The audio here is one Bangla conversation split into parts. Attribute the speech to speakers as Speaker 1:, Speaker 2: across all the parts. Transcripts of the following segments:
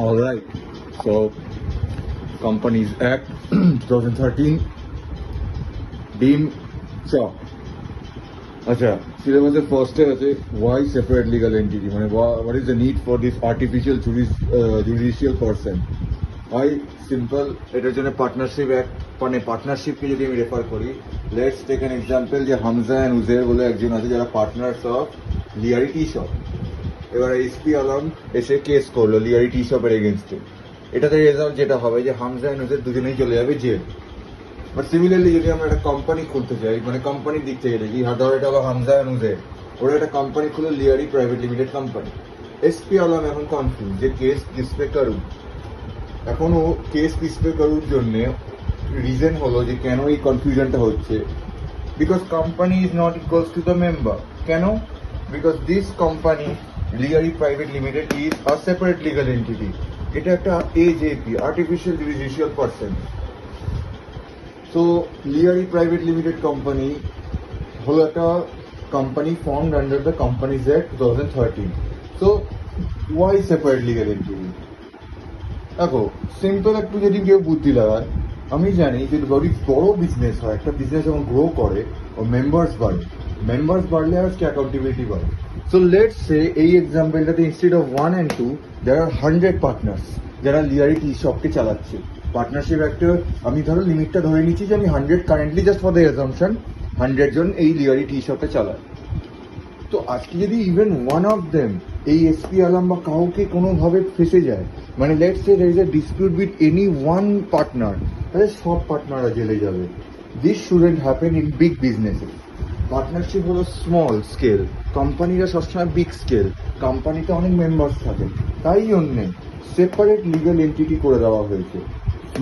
Speaker 1: All right. So, Companies Act 2013 deem so. আচ্ছা, সিলেবাসের ফার্স্টে আছে why separate legal entity, মানে what is the need for this artificial judicial person. Why simple, এটার জন্য পার্টনারশিপ অ্যাক্ট, মানে পার্টনারশিপকে যদি আমি রেফার করি, লেটস টেক অ্যান এক্সাম্পল যে হামজা অ্যান্ড উজের বলে একজন আছে যারা পার্টনার্স অফ লিয়ারি টি শপ। এবার এসপি আলম এসে কেস করলো লিয়ারি টি শপের এগেনস্টে। এটাতে রেজাল্ট যেটা হবে যে হামজা অ্যান্ড উজের দুজনেই চলে যাবে জেল। বাট সিমিলারলি যদি আমরা একটা কোম্পানি খুলতে চাই, মানে কোম্পানির দিক থেকে দেখি, ধর এটা হলো হামজা অ্যান্ড উজের, ওরা একটা কোম্পানি খুলে Lyari private limited company. SP Alam এখন কনফিউজ যে কেস কিসপে করুক। এখন ও কেস কিসপে করুর জন্য রিজন হলো যে কেন এই কনফিউশনটা হচ্ছে, because company is not equals to the member. কেন? Because this company Lyari private limited is a separate legal entity. এটা একটা AJP, artificial judicial person. So Lyari private limited company হলো একটা কোম্পানি formed under the companies act 2013। So why separate legal entity? দেখো, সিম্পল একটু যদি কেউ বুদ্ধি লাগায়, আমি জানি যে যদি বড় বিজনেস হয়, একটা বিজনেস যখন গ্রো করে ও মেম্বার্স বাড়লে আজকে অ্যাকাউন্টেবিলিটি বাড়ে। সো লেটস সে এই এক্সাম্পলটাতে instead of 1 and 2 there are 100 partners যারা লিয়ারি টি শপকে চালাচ্ছে। পার্টনারশিপ একটা আমি ধরো লিমিটটা ধরে নিচ্ছি যে আমি 100 currently, just for the assumption 100 জন এই লিয়ারি টি শপে চালায়। তো আজকে যদি ইভেন ওয়ান অফ দেম এই এসপি আলম বা কাউকে কোনোভাবে ফেসে যায়, মানে let's say there is a dispute with any one partner, তাহলে সব পার্টনাররা জেলে যাবে। This shouldn't happen in big businesses. Partnership হলো স্মল স্কেল, কোম্পানিরা সবসময় বিগ স্কেল, কোম্পানিতে অনেক মেম্বার্স থাকে, তাই জন্যে সেপারেট লিগাল এন্টিটি করে দেওয়া হয়েছে।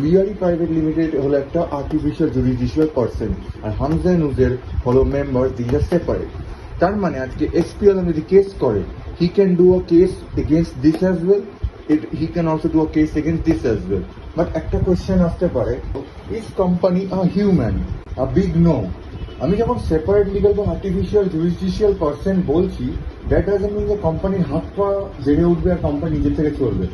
Speaker 1: লিয়ারি প্রাইভেট লিমিটেড হলো একটা আর্টিফিশিয়াল জুডিশিয়াল পার্সন, আর হামজা এন্ড উজের হলো মেম্বার, দিস আর সেপারেট। তার মানে আজকে এসপি আলম যদি কেস করে, he can do a case against this as well, he can also do a case against this as well. But একটা কোয়েশ্চেন আসতে পারে, is company a human? A big no. আমি যখন সেপারেট লিগাল বা আর্টিফিশিয়াল জুডিশিয়াল পার্সন বলছি, দ্যাট ডাজন্ট মিন যে কোম্পানির হাত পা জেগে উঠবে আর কোম্পানি নিজের থেকে চলবে।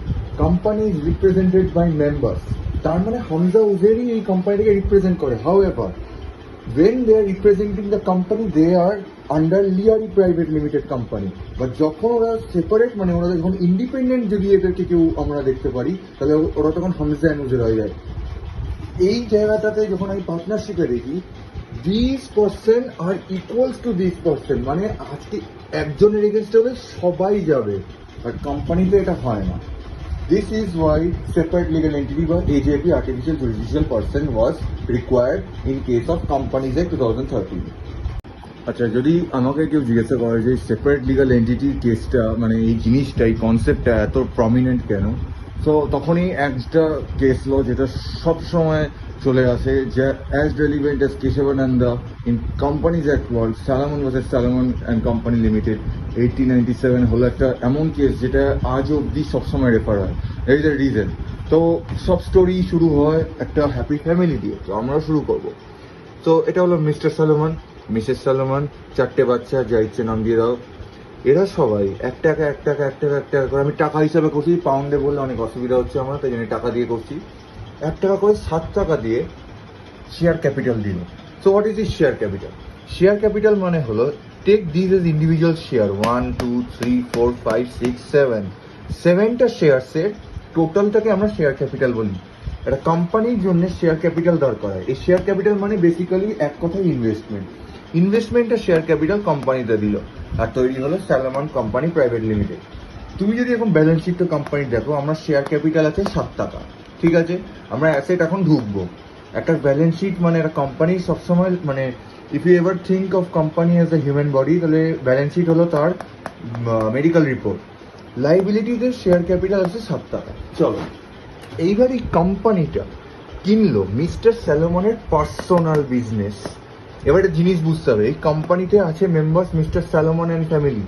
Speaker 1: Company is represented by members. তার মানে হামজা উজেরই এই কোম্পানিটাকে রিপ্রেজেন্ট করে। However, when they are representing the company, they are under Lyari private limited company. But যখন ওরা সেপারেট, মানে ওরা যখন ইন্ডিপেন্ডেন্ট যদি এদেরকে কেউ আমরা দেখতে পারি, তাহলে ওরা তখন হামজা এন্ড উজের হয়ে যায়। এই জায়গাটাতে যখন আমি পার্টনারশিপে দেখি, this person are equals to this person, মানে আজকে একজনের এগেনস্টে হলে সবাই যাবে, বাট কোম্পানিতে এটা হয় না। This is why separate legal entity by AJP, artificial judicial person, was required in case of Companies Act 2013. আচ্ছা, যদি আমাকে কেউ জিজ্ঞাসা করে যে সেপারেট লিগাল এন্টিটির কেসটা, মানে এই জিনিসটা, এই কনসেপ্টটা এত প্রমিনেন্ট কেন, তো তখনই একটা কেস ল যেটা সবসময় চলে আসে, যে as relevant as Kesavananda in companies act world, Salomon versus Salomon and company limited 1897 হলো একটা এমন কেস যেটা আজ অব্দি সবসময় রেফার হয়। এই যে রিজন, তো সব স্টোরি শুরু হয় একটা হ্যাপি ফ্যামিলি দিয়ে। তো আমরা শুরু করবো। তো এটা হলো মিস্টার সালোমন, মিসেস সালোমন, 4টে বাচ্চা, যা ইচ্ছে নাম দিয়ে দাও। এরা সবাই 1 টাকা 1 টাকা 1 টাকা 1 টাকা করে, আমি টাকা হিসাবে করছি, পাউন্ডে বললে অনেক অসুবিধা হচ্ছে আমার, তাই জন্য টাকা দিয়ে করছি। 1 টাকা করে 7 টাকা দিয়ে শেয়ার ক্যাপিটাল দিল। So what is is share capital? Share capital মানে হলো, take this as individual share, 1 2 3 4 5 6 7টা শেয়ারসের টোটালটাকে আমরা শেয়ার ক্যাপিটাল বলি। একটা কোম্পানির জন্য শেয়ার ক্যাপিটাল দরকার হয়। এই শেয়ার ক্যাপিটাল মানে বেসিক্যালি এক কথায় ইনভেস্টমেন্টের শেয়ার ক্যাপিটাল কোম্পানিতে দিল, আর তৈরি হলো সালোমন কোম্পানি প্রাইভেট লিমিটেড। তুমি যদি এখন ব্যালেন্স শিটটা কোম্পানি দেখো, আমরা শেয়ার ক্যাপিটাল আছে 7 টাকা, ঠিক আছে? আমরা অ্যাসেট এখন ঢুকবো। একটা ব্যালেন্স শিট মানে একটা কোম্পানি সবসময়, মানে if you ever think of company as a human body, তাহলে ব্যালেন্স শিট হলো তার মেডিকেল রিপোর্ট। লাইবিলিটিতে শেয়ার ক্যাপিটাল আছে 7 টাকা। চলো, এইবার এই কোম্পানিটা কিনলো মিস্টার স্যালোমনের পার্সোনাল বিজনেস। এবার একটা জিনিস বুঝতে হবে, এই কোম্পানিতে আছে মেম্বার্স মিস্টার স্যালোমন অ্যান্ড ফ্যামিলি,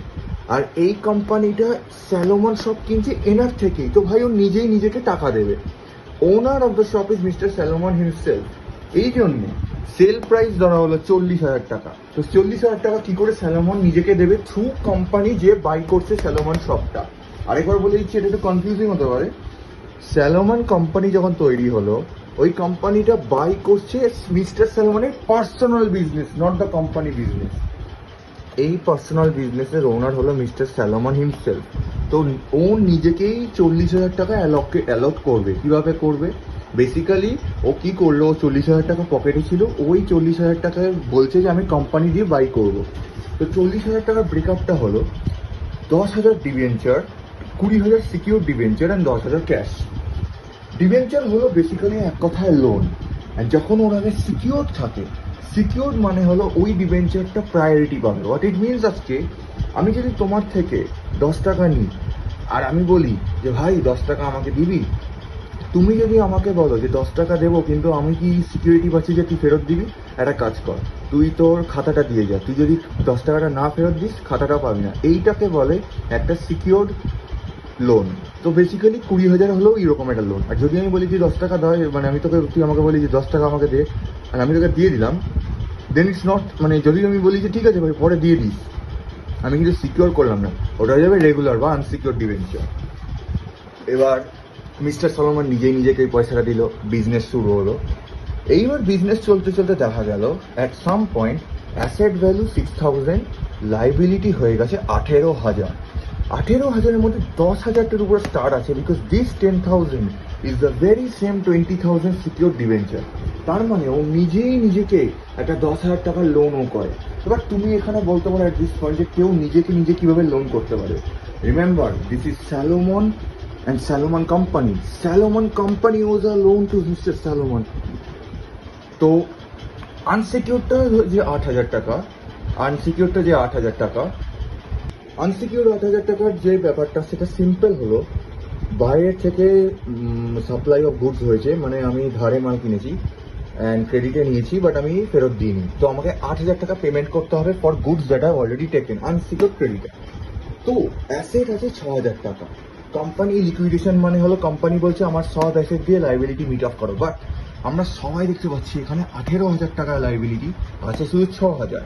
Speaker 1: আর এই কোম্পানিটা স্যালোমন সব কিনছে এনার থেকেই। তো ভাই ও নিজেই নিজেকে টাকা দেবে। Owner of the shop is mister Salomon himself. এই জন্যে সেল প্রাইস ধরা হলো 40,000 টাকা। তো 40,000 টাকা কি করে স্যালোমন নিজেকে দেবে? থ্রু কোম্পানি যে বাই করছে স্যালোমন শপটা। আরেকবার বলে দিচ্ছি, এটা একটু কনফিউজিং হতে পারে। স্যালোমন কোম্পানি যখন তৈরি হলো, ওই কোম্পানিটা বাই করছে মিস্টার স্যালোমনের personal business, not the company business. এই পার্সোনাল বিজনেসের ওনার হলো মিস্টার স্যালোমন হিমসেলফ। তো ও নিজেকেই 40,000 টাকা অ্যালট করবে। কিভাবে করবে? বেসিক্যালি ও কি করলো, ও 40,000 টাকা পকেটে ছিল, ওই 40,000 টাকায় বলছে যে আমি কোম্পানি দিয়ে বাই করব। তো 40,000 টাকার ব্রেকআপটা হলো 10,000 debenture, 20,000 secure debenture and 10,000 cash. Debenture হলো বেসিক্যালি এক কথায় লোন। আর যখন ওনাদের সিকিউর থাকে, সিকিউর মানে হলো ওই ডিভেঞ্চারটা প্রায়োরিটি পাবে। হোয়াট ইট মিনস, আজকে আমি যদি তোমার থেকে 10 টাকা নিই আর আমি বলি যে ভাই 10 টাকা আমাকে দিবি, তুমি যদি আমাকে বলো যে 10 টাকা দেবো কিন্তু আমি কি সিকিউরিটি পাচ্ছি যে তুই ফেরত দিবি? একটা কাজ কর, তুই তোর খাতাটা দিয়ে যা, তুই যদি 10 টাকাটা না ফেরত দিস খাতাটা পাবি না। এইটাকে বলে একটা সিকিউরড লোন। তো বেসিক্যালি 20,000 হলেও এরকম একটা লোন। আর যদি আমি বলি যে 10 টাকা দেয়, মানে আমি তোকে, তুই আমাকে বলি যে 10 টাকা আমাকে দে আর আমি তোকে দিয়ে দিলাম, দেন ইটস নট, মানে যদি আমি বলি যে ঠিক আছে ভাই পরে দিয়ে দিস, আমি কিন্তু সিকিউর করলাম না, ওটা হয়ে যাবে রেগুলার বা আনসিকিউর ডিভেঞ্চার। এবার মিস্টার সলোমন নিজেই নিজেকে এই পয়সাটা দিল, বিজনেস শুরু হলো। এইবার বিজনেস চলতে চলতে দেখা গেল at some point asset value 6,000, liability হয়ে গেছে 18,000। 18,000-এর মধ্যে 10,000টার উপরে স্টার্ট আছে, because this 10,000 is the very same 20,000 secure debenture. তার মানে ও নিজেই নিজেকে একটা 10,000 টাকার লোনও করে। এবার তুমি এখানে বলতে পারো অ্যাট দিস পয়েন্ট যে কেউ নিজেকে নিজে কিভাবে লোন করতে পারে। Remember, this is Salomon and Salomon Company. Salomon Company owes a loan to Mr. Salomon. তো আনসিকিউরটা যে 8,000 টাকা, আনসিকিউরটা যে 8,000 টাকা, আনসিকিউর 8,000 টাকার যে ব্যাপারটা সেটা সিম্পল হলো, বাইরের থেকে সাপ্লাই অফ গুডস হয়েছে, মানে আমি ধারে মাল কিনেছি অ্যান্ড ক্রেডিটে নিয়েছি বাট আমি ফেরত দিইনি, তো আমাকে 8,000 টাকা পেমেন্ট করতে হবে for goods that are already taken, unsecure ক্রেডিটে। তো অ্যাসেট আছে 6,000 টাকা। কোম্পানি লিকুইডেশন মানে হলো কোম্পানি বলছে আমার সব অ্যাসেট দিয়ে লাইবিলিটি মিট অফ করো, বাট আমরা সবাই দেখতে পাচ্ছি এখানে 18,000 টাকার লাইবিলিটি আছে শুধু 6,000।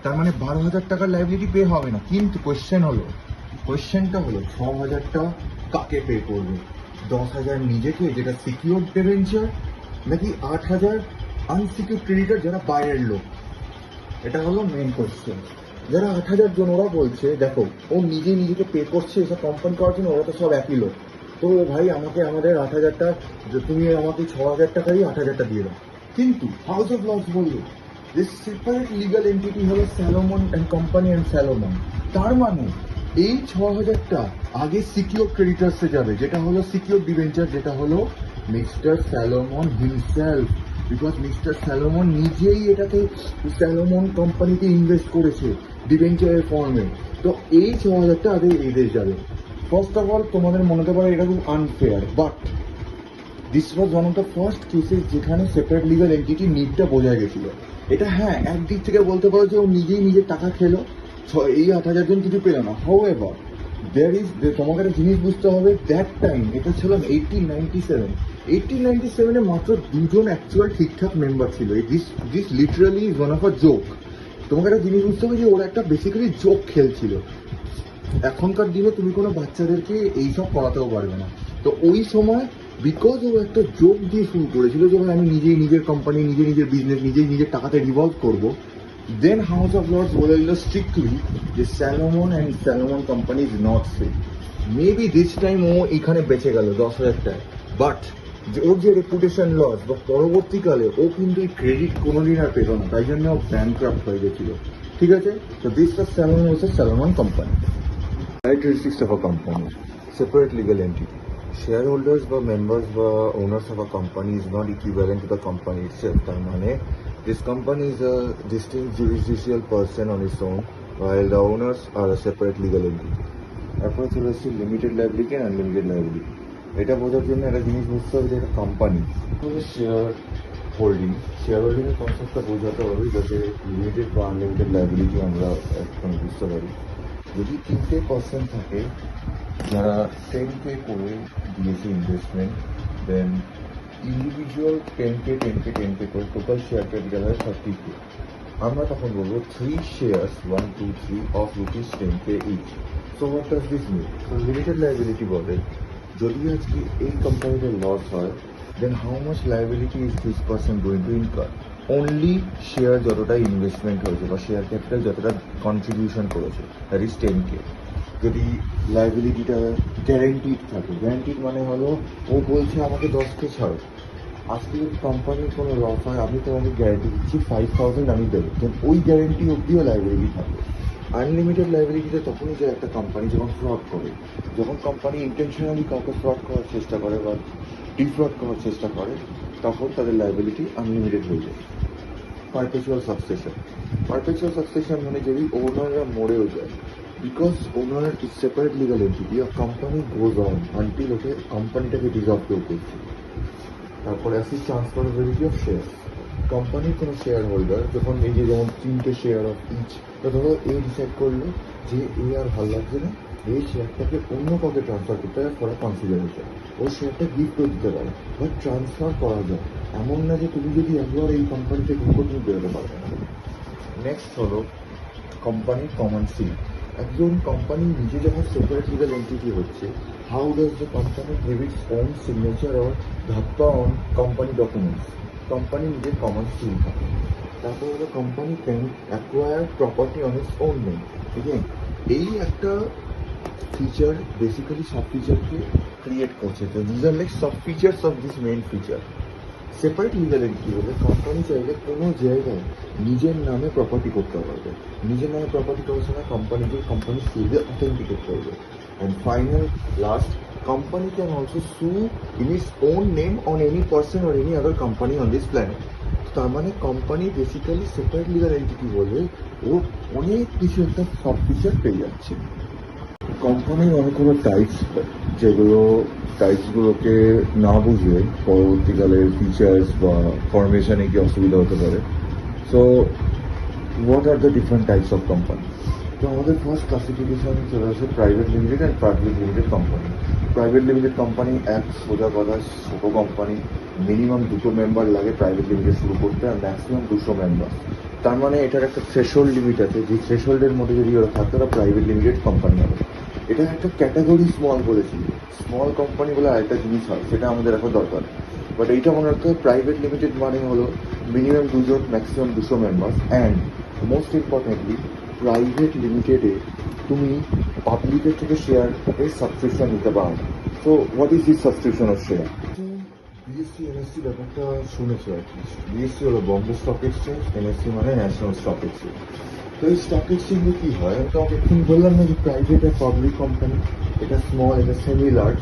Speaker 1: তার মানে 12,000 টাকার লাইবিলিটি পে হবে না। কিন্তু কোয়েশ্চেনটা হলো 6,000টা কাকে পে করবে? 10,000 নিজেকে যেটা সিকিউর ডিভেঞ্চার, নাকি 8,000 আনসিকিউর ক্রেডিটার যারা বাইরের লোক? এটা হলো মেইন কোয়েশ্চেন। যারা 8,000 জন, ওরা বলছে দেখো ও নিজেই নিজেকে পে করছে এসব কোম্পানি করার জন্য, ওরা তো সব একই লোক, তো ভাই আমাকে আমাদের 8,000টা, তুমি আমাকে 6,000 টাকারই 8,000টা দিয়ে দাও। কিন্তু হাউস অফ লস বললো যে সেপারেট লিগাল এন্টিটি হলো স্যালোমন অ্যান্ড কোম্পানি অ্যান্ড স্যালোমন। তার মানে এই 6,000টা আগে সিকিউর ক্রেডিটার্সে যাবে, যেটা হলো সিকিউর ডিভেঞ্চার, যেটা হলো mister Salomon himself. Because mister স্যালোমন নিজেই এটাকে স্যালোমন কোম্পানিতে ইনভেস্ট করেছে ডিভেঞ্চারের ফর্মে। তো এই 6,000টা আগে এদের যাবে। ফার্স্ট অফ অল তোমাদের মনে হতে পারে এটা খুব unfair, but this was one of the first cases যেখানে সেপারেট লিগাল এন্টিটি নিডটা বোঝা গেছিল। এটা হ্যাঁ একদিক থেকে বলতে পারো যে ও নিজেই নিজের টাকা খেলো, এই 8,000 জন কিছু পেল না। হাউ এভার তোমাকে একটা জিনিস বুঝতে হবে, দ্যাট টাইম এটা ছিল 1897। 1897-এ মাত্র 2জন অ্যাকচুয়াল ঠিকঠাক মেম্বার ছিল। This literally is one of a joke. তোমাকে একটা জিনিস বুঝতে হবে যে ওরা একটা বেসিক্যালি জোক খেলছিল। এখনকার দিনে তুমি কোনো বাচ্চাদেরকে এইসব করাতেও পারবে না। তো ওই সময় বিকজ ও একটা জোক দিয়ে শুরু করেছিল যে আমি নিজেই নিজের কোম্পানি, নিজের বিজনেস, নিজের টাকাতে রিভলভ করবো, দেন হাউস অফ লর্ডস বলে দিল স্ট্রিক্টলি যে Salomon and Salomon company is not free. Maybe this time ও এখানে বেঁচে গেল 10,000 টাকা, বাট ওর যে রেপুটেশন লস বা পরবর্তীকালে ও কিন্তু এই ক্রেডিট কোনোদিন আর পেল না, তাই জন্য ও ব্যাংক্রাফট হয়ে গেছিল। ঠিক আছে, তো this was Salomon versus Salomon company. Characteristics of a company: separate legal entity. Shareholders বা members বা owners of a company is not equivalent to the company itself. তার মানে this company is a distinct jurisdictional person on its own, while the owners are a separate legal entity. তারপরে চলে এসেছি limited liability and unlimited liability. এটা বোঝার জন্য একটা জিনিস বুঝতে হবে যে একটা কোম্পানি শেয়ার হোল্ডিং, শেয়ার হোল্ডিংয়ের কনসেপ্টটা বোঝাতে হবে যাতে লিমিটেড বা আনলিমিটেড লাইবিলিটি আমরা এখন বুঝতে পারি। যদি 3টে পার্সন থাকে যারা 10K করে দিয়েছে ইনভেস্টমেন্ট, দেন ইন্ডিভিজুয়াল 10K করে টোটাল শেয়ার ক্যাপিটাল হয় 30K। আমরা তখন বলবো 3 shares 1, 2, 3 of rupees 10K each. So what does this mean? So limited liability বলে যদি আজকে এই কোম্পানিতে লস হয়, then how much liability is this person going to incur? Only share যতটা ইনভেস্টমেন্ট হয়েছে বা শেয়ার ক্যাপিটাল যতটা কন্ট্রিবিউশন করেছে, দ্যাট ইজ 10K। যদি লাইবিলিটিটা গ্যারেন্টিড থাকে, গ্যারেন্টিড মানে হলো ও বলছে আমাকে 10K ছাড়ো, আজকে যদি কোম্পানির কোনো লস হয় আমি তোমাকে গ্যারেন্টি দিচ্ছি 5,000 আমি দেবো, তো ওই গ্যারেন্টি অব্দিও লাইবিলিটি থাকবে। আনলিমিটেড লাইবিলিটিতে তখনই যায় একটা কোম্পানি যখন ফ্রড করে, যখন কোম্পানি ইন্টেনশনালি কাউকে ফ্রড করার চেষ্টা করে বা ডিফ্রড করার চেষ্টা করে, তখন তাদের লাইবিলিটি আনলিমিটেড হয়ে যায়। পারপেচুয়াল সাকসেশন, পারপেচুয়াল সাকসেশন মানে যদি ওনাররা মরেও যায়, because owner is separate legal entity, আর company goes on until okay কোম্পানিটাকে ডিজলভ কেউ করছে। তারপরে আসি ট্রান্সফারেবিলিটি অফ শেয়ার। কোম্পানির কোনো শেয়ার হোল্ডার যখন এই যে যেমন 3টে শেয়ার অফ ইচ, তো ধরো এ ডিসাইড করলো যে এ আর ভালো লাগছে না, এই শেয়ারটাকে অন্য কাউকে ট্রান্সফার করতে হয় ফর কনসিডারেশন, ও শেয়ারটা গিফটও দিতে পারে বা ট্রান্সফার করা যায়। এমন না যে তুমি যদি একবার এই কোম্পানিতে ঢুকো তুমি বেরোতে পারবে না। নেক্সট হলো কোম্পানির কমন সিল। একজন কোম্পানি নিজে যখন সেপারেট লিগাল এন্টিটি হচ্ছে, how does the company have its own signature or ধাপ্পা অন কোম্পানি ডকুমেন্টস? কোম্পানি নিজের কমন সিল থাকে। তারপর হলো company can acquire property on it's own name. ঠিক আছে, এই একটা ফিচার বেসিক্যালি সব ফিচারকে ক্রিয়েট করছে। তো দিস আর লাইক সব features of this main feature. Separate legal entity হলে কোম্পানি চাইলে কোনো জায়গায় নিজের নামে প্রপার্টি করতে পারবে। নিজের নামে প্রপার্টি করার সময় কোম্পানিকে কোম্পানি সিলকে অথেন্টিকেট করবে। And final last, company can also sue in its own name on any person or any other company on this planet. তার মানে company basically separate legal entity বলে ও অনেক কিছু একটা সব ফিচার পেয়ে যাচ্ছে। কোম্পানির অনেকগুলো টাইপস, যেগুলো টাইপসগুলোকে না বুঝে পরবর্তীকালে ফিচার্স বা ফরমেশনে কি অসুবিধা হতে পারে। So what are the different types of company? তো আমাদের ফার্স্ট ক্লাসিফিকেশন চলে আসে private limited and public limited company. Private limited company এক সোজা কথা ছোটো কোম্পানি, মিনিমাম 2 মেম্বার লাগে প্রাইভেট লিমিটেড শুরু করতে, আর ম্যাক্সিমাম 200 মেম্বার। তার মানে এটার একটা থ্রেশহোল্ড লিমিট আছে, যে থ্রেশহোল্ডের মধ্যে যদি ওরা থাকে ওরা প্রাইভেট লিমিটেড কোম্পানি হবে। এটা একটা ক্যাটাগরি স্মল বলেছি, স্মল কোম্পানি বলে আরেকটা জিনিস হয়, সেটা আমাদের এখন দরকার। বাট এইটা মনে রাখতে হবে, প্রাইভেট লিমিটেড মানে হলো মিনিমাম 2 জন, maximum 200 member. And most importantly, private লিমিটেডে তুমি পাবলিকের থেকে শেয়ারের সাবস্ক্রিপশন নিতে পারো। So what is this subscription of share? BSC NSC ব্যাপারটা শুনেছো আর কি। বিএসসি হলো বম্বে স্টক এক্সচেঞ্জ, এনএসসি মানে ন্যাশনাল স্টক এক্সচেঞ্জ। তো এই স্টক এক্সচেঞ্জে কি হয়, আমি তোমাকে এখন বললাম না যে প্রাইভেট আর পাবলিক কোম্পানি, এটা স্মল, এটা semi large.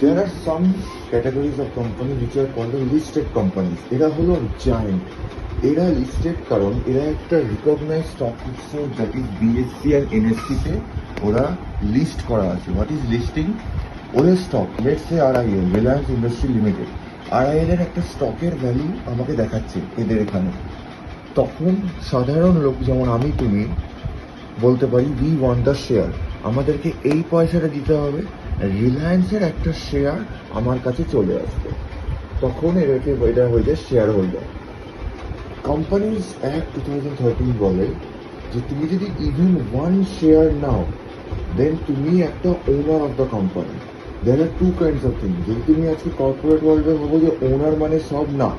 Speaker 1: There are some categories of company which are called listed companies. এরা হলো জায়েন্ট। এরা লিস্টেড কারণ এরা একটা recognise stock exchange, that is BSC আর এনএসসিতে ওরা লিস্ট করা আছে। What is listing? ওদের stock, let's say RIL, Reliance industry limited, RIL এর একটা স্টকের ভ্যালু আমাকে দেখাচ্ছে এদের এখানে। তখন সাধারণ লোক যেমন আমি তুমি বলতে পারি উই ওয়ান্ট দ্য শেয়ার, আমাদেরকে এই পয়সাটা দিতে হবে, রিলায়েন্সের একটা শেয়ার আমার কাছে চলে আসবে। তখন এটা হয়ে যায় শেয়ার হোল্ডার। কোম্পানিজ অ্যাক্ট 2013 বলে যে তুমি যদি ইভেন 1 শেয়ার নাও, দেন তুমি একটা owner of the company. There are 2 kinds of thing. যদি তুমি আজকে কর্পোরেট ওয়ার্ল্ডে ভাবো যে ওনার মানে সব, না,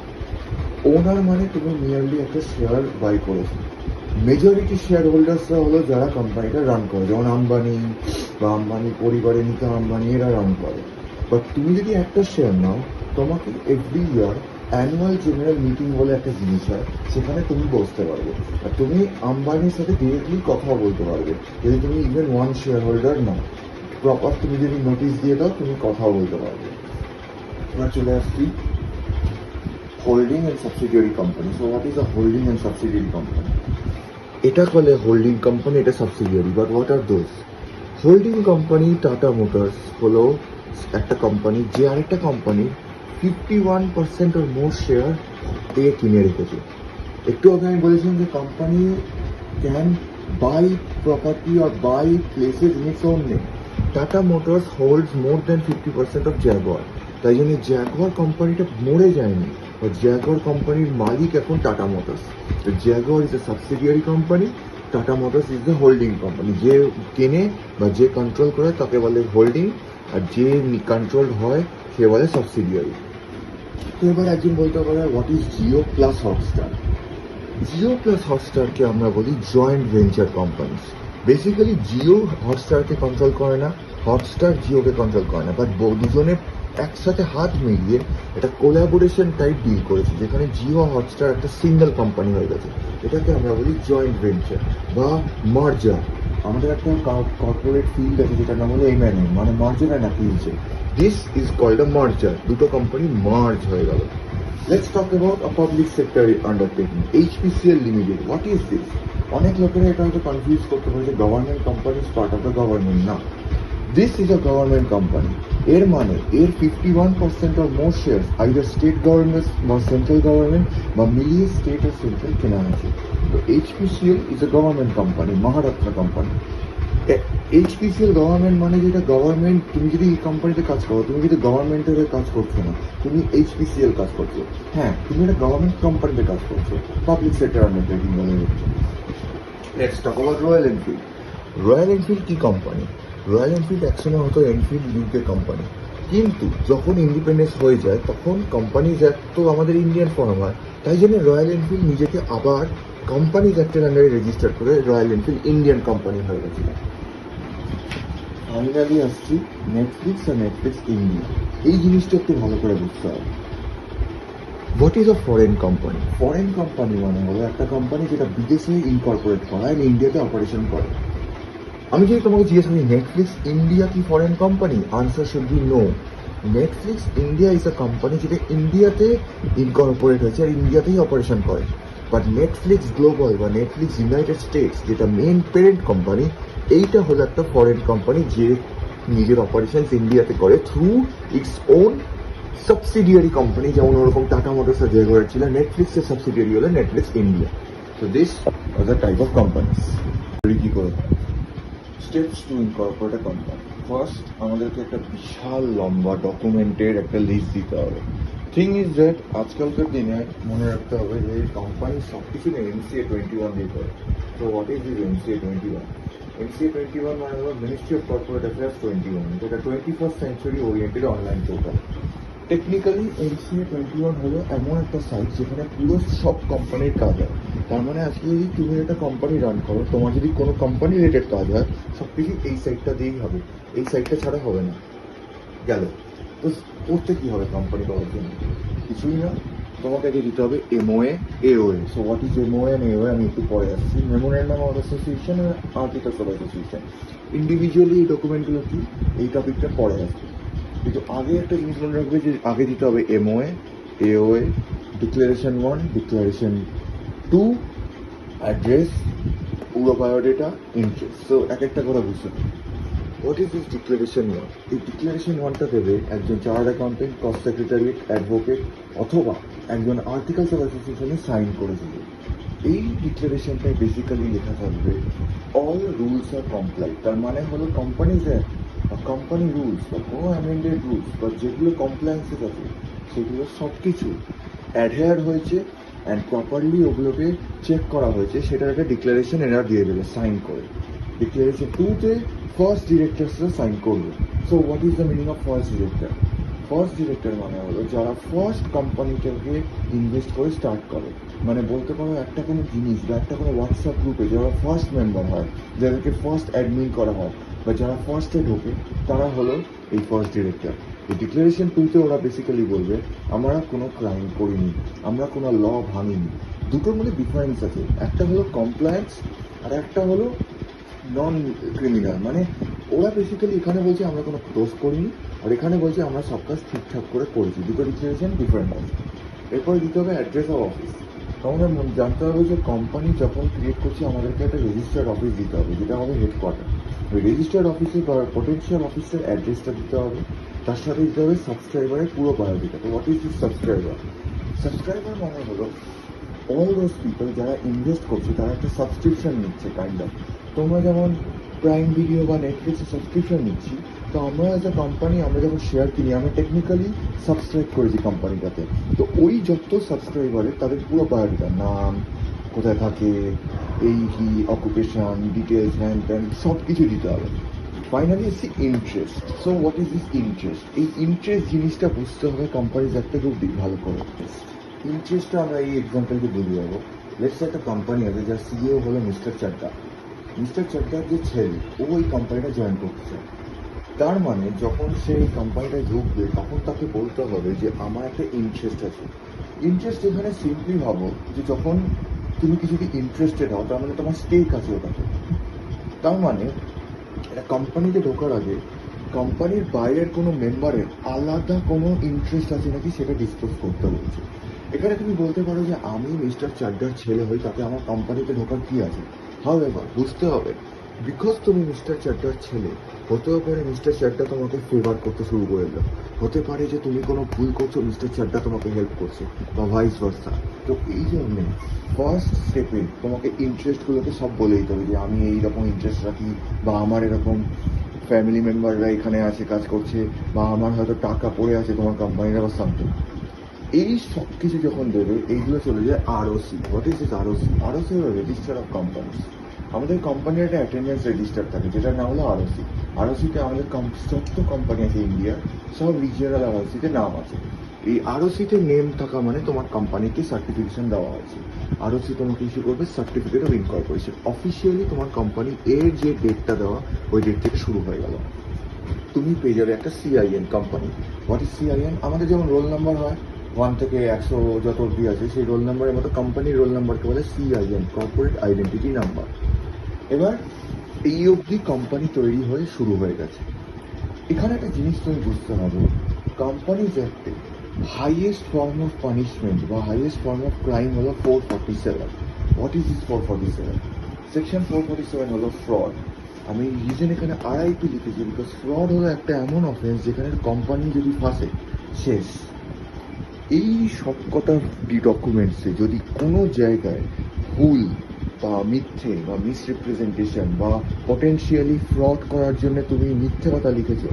Speaker 1: ওনার মানে তুমি নিয়ারলি একটা শেয়ার বাই করেছো। মেজরিটি শেয়ার হোল্ডার্সরা হলো যারা কোম্পানিটা রান করে, যেমন আম্বানি বা আম্বানি পরিবারের নিকা আম্বানি, এরা রান করে। বাট তুমি যদি একটা শেয়ার নাও, তোমাকে every year annual general meeting বলে একটা জিনিস হয়, সেখানে তুমি বসতে পারবে আর তুমি আম্বানির সাথে ডিরেক্টলি কথা বলতে পারবে। যদি তুমি ইভেন 1 শেয়ার হোল্ডার নাও, প্রপার তুমি যদি নোটিশ দিয়ে দাও, তুমি কথাও বলতে পারবে। এবার চলে আসছি holding and subsidiary company. So what is a holding and subsidiary company? এটা বলে হোল্ডিং কোম্পানি, এটা subsidiary. But what are those? Holding company tata motors হলো একটা কোম্পানি যে আরেকটা কোম্পানির 51% ওর মোর শেয়ার থেকে কিনে রেখেছে। একটু আগে আমি বলেছিলাম যে company can buy property or buy places in its own name. Tata Motors holds more than 50% of Jaguar. তাই জন্য জ্যাগুয়ার কোম্পানিটা মরে যায়নি, বা জ্যাগুয়ার কোম্পানির মালিক এখন tata motors. Jaguar is a subsidiary company, tata motors is the holding company. যে কেনে বা যে কন্ট্রোল করে তাকে বলে হোল্ডিং, আর যে কন্ট্রোল হয় সে বলে সাবসিডিয়ারি। তো এবার একজন বলতে পারে what is Jio plus Hotstar. Jio plus হটস্টারকে আমরা বলি joint venture companies. Basically Jio হটস্টারকে কন্ট্রোল করে না, হটস্টার জিওকে কন্ট্রোল করে না, বাট দুজনে একসাথে হাত মিলিয়ে একটা কোলাবোরেশন টাইপ ডিল করেছে, যেখানে জিও হটস্টার একটা সিঙ্গেল কোম্পানি হয়ে গেছে। এটাকে আমরা বলি জয়েন্ট ভেঞ্চার বা মার্জার। আমাদের একটা কর্পোরেট ফিল্ড আছে যেটার নাম হলো এমএনএ, মানে merger and acquisition. This is called a merger. দুটো কোম্পানি মার্জ হয়ে গেল। Let's talk about a public sector undertaking, HPCL Limited. What is this? অনেক লোকেরা এটা হয়তো কনফিউজ করতে পারে যে government company is part of the government. না, this is a government company. এর মানে এর 51% or more share either state government বা সেন্ট্রাল গভর্নমেন্ট বা মিলিয়ে স্টেট আর সেন্ট্রাল কেনা আছে। তো HPCL is a government company, Maharashtra company. HPCL government মানে যেটা গভর্নমেন্ট, তুমি যদি এই কোম্পানিতে কাজ করো, তুমি যদি গভর্নমেন্টের কাজ করছো না, তুমি HPCL কাজ করছো। হ্যাঁ, তুমি একটা গভর্নমেন্ট কোম্পানিতে কাজ করছো, পাবলিক সেক্টর আন্ডারটেকিং বলে হচ্ছে। Next talk about royal Enfield. Royal Enfield কি কোম্পানি? রয়্যাল এনফিল্ড একসময় হতো এনফিল্ড ইউকে কোম্পানি, কিন্তু যখন ইন্ডিপেন্ডেন্স হয়ে যায় তখন কোম্পানিজ অ্যাক্ট তো আমাদের ইন্ডিয়ান ফর্ম হয়, তাই জন্য রয়্যাল এনফিল্ড নিজেকে আবার কোম্পানিজ অ্যাক্টের আন্ডারে রেজিস্টার করে রয়্যাল এনফিল্ড ইন্ডিয়ান কোম্পানি হয়ে গেছিল। ফাইনালি আসছি নেটফ্লিক্স আর নেটফ্লিক্স ইন্ডিয়া। এই জিনিসটা একটু ভালো করে বুঝতে হবে। What is a foreign company? Foreign company মানে হলো একটা কোম্পানি যেটা বিদেশে ইনকর্পোরেট করা আর ইন্ডিয়াতে অপারেশন করে। আমি যদি তোমাকে জিজ্ঞেস করি নেটফ্লিক্স ইন্ডিয়া কি foreign company, answer should be no. Netflix India is a company যেটা ইন্ডিয়াতে ইনকর্পোরেট হয়েছে আর ইন্ডিয়াতেই অপারেশন করে। বাট নেটফ্লিক্স গ্লোবাল বা নেটফ্লিক্স ইউনাইটেড স্টেটস, যেটা মেন প্যারেন্ট কোম্পানি, এইটা হলো একটা ফরেন কোম্পানি যে নিজের অপারেশন ইন্ডিয়াতে করে through its own subsidiary company. যেমন ওরকম টাটা মোটরস যে করেছিল, নেটফ্লিক্সের সাবসিডিয়ারি হলো Netflix India. So this was a type of companies. কি করে steps to incorporate a company? First আমাদেরকে একটা বিশাল লম্বা ডকুমেন্টের একটা লিস্ট দিতে হবে। থিং ইজ দ্যাট আজকালকার দিনে মনে রাখতে হবে যে কোম্পানি সব কিছু MCA 21 দিয়ে করে। তো what is this MCA 21? MCA 21 মানে হলো মিনিস্ট্রি অফ কর্পোরেট অ্যাফেয়ার্স 21, যেটা 21st century oriented online portal. Technically MCA 21 হলো এমন একটা সাইট যেখানে পুরো সব কোম্পানির কাজ হয়। তার মানে আজকে যদি তুমি একটা কোম্পানি রান করো, তোমার যদি কোনো কোম্পানি রিলেটেড কাজ হয়, সব কিছু এই সাইটটা দিয়েই হবে, এই সাইটটা ছাড়া হবে না। গেল। তো করতে কি হবে কোম্পানি করার জন্য? কিছুই না, তোমাকে আগে দিতে হবে MOA AOA। So what is MOA and AOA আমি একটু পরে আসছি। মেমোরেন্ডাম অফ অ্যাসোসিয়েশন আর আর্টিকেলস অফ অ্যাসোসিয়েশন। ইন্ডিভিজুয়ালি এই ডকুমেন্টগুলো কি, এই টপিকটা পরে আসছে। কিন্তু আগে একটা জিনিস মনে রাখবে যে আগে দিতে হবে MOA AOA, declaration 1, declaration 2, address, পুরো বায়োডেটা, ইন্টারেস্ট। সো এক একটা করে বুঝতে হবে। What is this declaration 1? এই ডিক্লারেশন 1টা দেবে একজন chartered accountant, cost secretariat, advocate অথবা একজন আর্টিকেলস অফ অ্যাসোসিয়েশনে সাইন করেছিল। এই ডিক্লারেশনটায় বেসিক্যালি লেখা থাকবে অল রুলস আর কমপ্লাই। তার মানে হলো কোম্পানিজ অ্যাক্ট বা কোম্পানি রুলস বা কোনো অ্যামেন্ডেড রুলস বা যেগুলো কমপ্লায়েন্সেস আছে সেগুলো সব কিছু অ্যাডহেয়ার হয়েছে অ্যান্ড প্রপারলি ওগুলোকে চেক করা হয়েছে, সেটার একটা ডিক্লারেশন এরা দিয়ে দেবে সাইন করে। ডিক্লারেশন 2তে ফার্স্ট ডিরেক্টরসরা সাইন করবে। So what is the meaning of first director? First director মানে হলো যারা ফার্স্ট কোম্পানিটাকে ইনভেস্ট করে স্টার্ট করে। মানে বলতে পারো একটা কোনো জিনিস বা একটা কোনো হোয়াটসঅ্যাপ গ্রুপে যারা ফার্স্ট মেম্বার হয়, যাদেরকে ফার্স্ট অ্যাডমিন করা হয় বা যারা ফার্স্টে ঢোকে, তারা হলো এই ফার্স্ট ডিরেক্টর। এই ডিক্লারেশন 2তে ওরা বেসিক্যালি বলবে আমরা কোনো ক্রাইম করিনি, আমরা কোনো ল ভাঙিনি। দুটোর মধ্যে ডিফারেন্স আছে, একটা হলো কমপ্লায়েন্স আর একটা হলো নন ক্রিমিনাল। মানে ওরা বেসিক্যালি এখানে বলছে আমরা কোনো দোষ করিনি, আর এখানে বলছে আমরা সব কাজ ঠিকঠাক করে করেছি। দুটো ডিক্লারেশন ডিফারেন্ট আছে। এরপরে দিতে হবে অ্যাড্রেস অফ অফিস। আমাদের জানতে হবে যে কোম্পানি যখন ক্রিয়েট করছি আমাদেরকে একটা রেজিস্টার্ড অফিস দিতে হবে, যেটা হবে হেডকোয়ার্টার। ওই রেজিস্টার্ড অফিসে বা পোটেন্সিয়াল অফিসের অ্যাড্রেসটা দিতে হবে, তার সাথে দিতে হবে সাবস্ক্রাইবারের পুরো বায়োডেটা। তো what is this subscriber? Subscriber মানে হলো অল দোজ পিপল যারা ইনভেস্ট করছে, তারা একটা সাবস্ক্রিপশন নিচ্ছে কাইন্ড অফ। তোমরা যেমন প্রাইম ভিডিও বা নেটফ্লিক্সে সাবস্ক্রিপশন নিচ্ছি, তো আমরা অ্যাজ এ কোম্পানি আমরা যখন শেয়ার কিনি আমরা টেকনিক্যালি সাবস্ক্রাইব করেছি কোম্পানিটাতে। তো ওই যত সাবস্ক্রাইবারের তাদের পুরো বায়োডেটা, নাম, কোথায় থাকে, এই কি অকুপেশন, ডিটেলস, হ্যান ত্যান সব কিছু দিতে হবে। ফাইনালি এসছি interest. So what is this interest? এই ইন্টারেস্ট জিনিসটা বুঝতে হবে কোম্পানিজ একটা খুব ভালো করে। ইন্টারেস্টটা আমরা এই এক্সাম্পল দিয়ে বুঝে যাবো। লেটস একটা কোম্পানি আছে যার সিইও হলো মিস্টার চাড্ডা। মিস্টার চাড্ডার যে ছেলে ও ওই কোম্পানিটা জয়েন করতে চায়। তার মানে যখন সে এই কোম্পানিটায় ঢুকবে তখন তাকে বলতে হবে যে আমার একটা ইন্টারেস্ট আছে। ইন্টারেস্ট এখানে সিম্পলি ভাবো যে যখন তুমি কিছুতে ইন্টারেস্টেড হও তার মানে তোমার স্টেক আছে ওটাতে। তার মানে একটা কোম্পানিতে ঢোকার আগে কোম্পানির বাইরের কোনো মেম্বারের আলাদা কোনো ইন্টারেস্ট আছে নাকি সেটা ডিসকাস করতে বলছে। এখানে তুমি বলতে পারো যে আমি মিস্টার চাড্ডার ছেলে হই, তাতে আমার কোম্পানিতে ঢোকার কি আছে। হাউএভার বুঝতে হবে, বিকজ তুমি মিস্টার চাড্ডার ছেলে, হতেও পারে মিস্টার চাড্ডা তোমাকে ফেভার করতে শুরু করে দিল, হতে পারে যে তুমি কোনো ভুল করছো মিস্টার চাড্ডা তোমাকে হেল্প করছে, বা ভাইস ভার্সা। তো এই জন্যে ফার্স্ট স্টেপে তোমাকে ইন্টারেস্টগুলোকে সব বলে দিতে হবে যে আমি এইরকম ইন্টারেস্ট রাখি, বা আমার এরকম ফ্যামিলি মেম্বাররা এখানে আছে কাজ করছে, বা আমার হয়তো টাকা পড়ে আছে তোমার কোম্পানির বা সামথিং। এই সব কিছু যখন দেবে এইগুলো চলে যায় ROC. What is this ROC? ROC হলো রেজিস্টার অফ কোম্পানিজ। আমাদের কোম্পানির একটা অ্যাটেন্ডেন্স রেজিস্টার থাকে যেটার নাম হলো আরওসি। আরওসিতে আমাদের যত কোম্পানি আছে ইন্ডিয়ার সব রিজিওনাল আরওসিতে নাম আছে। এই আরওসিতে নেম থাকা মানে তোমার কোম্পানিকে সার্টিফিকেশন দেওয়া হয়েছে। আরওসি তোমাকে ইস্যু করবে সার্টিফিকেট অফ ইনকর্পোরেশন। অফিসিয়ালি তোমার কোম্পানি এর যে ডেটটা দেওয়া ওই ডেট থেকে শুরু হয়ে গেল। তুমি পেয়ে যাবে একটা cin company. What is cin? আমাদের যেমন রোল নাম্বার হয় 1 থেকে 100 যত অব্দি আছে, সেই রোল নাম্বারের মতো কোম্পানির রোল নাম্বারকে বলে সিআইএন, কর্পোরেট আইডেন্টিটি নাম্বার। এবার এই অবধি কোম্পানি তৈরি হয়ে শুরু হয়ে গেছে। এখানে একটা জিনিস তুমি বুঝতে হবে, কোম্পানিজ অ্যাক্টে হাইয়েস্ট ফর্ম অফ পানিশমেন্ট বা হাইয়েস্ট ফর্ম অফ ক্রাইম হলো 447। What is this 447? সেকশন 447 হলো ফ্রড। আমি রিজন এখানে আরআইপি লিখেছি বিকজ ফ্রড হলো একটা এমন অফেন্স যেখানে কোম্পানি যদি ফাঁসে শেষ। এই সবকটা ডকুমেন্টসে যদি কোনো জায়গায় ভুল বা মিথ্যে বা মিসরিপ্রেজেন্টেশন বা পটেন্সিয়ালি ফ্রড করার জন্য তুমি মিথ্যে কথা লিখেছো,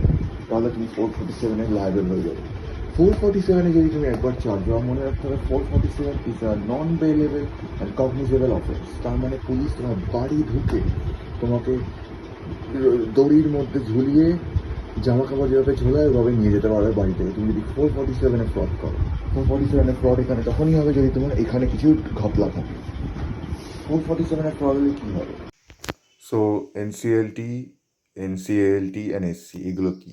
Speaker 1: তাহলে তুমি 447-এর লায়াবল হয়ে যাবে। 447-এ যদি তুমি একবার চার্জ হও, মনে রাখতে হবে 447 is a non bailable and cognizable offence. তার মানে পুলিশ তোমার বাড়ি ঢুকে তোমাকে দড়ির মধ্যে ঝুলিয়ে জামা কাপড় যেভাবে ঝোলায় ওভাবে নিয়ে যেতে পারবে বাড়ি থেকে, তুমি যদি 447-এ ফ্রড করো। 447-এ ফ্রড এখানে তখনই হবে যদি তোমার এখানে কিছু ঘপলা থাকে। 447-এ ফ্রড হলে কী হবে? So NCLT, NCLT and SC এগুলো কি?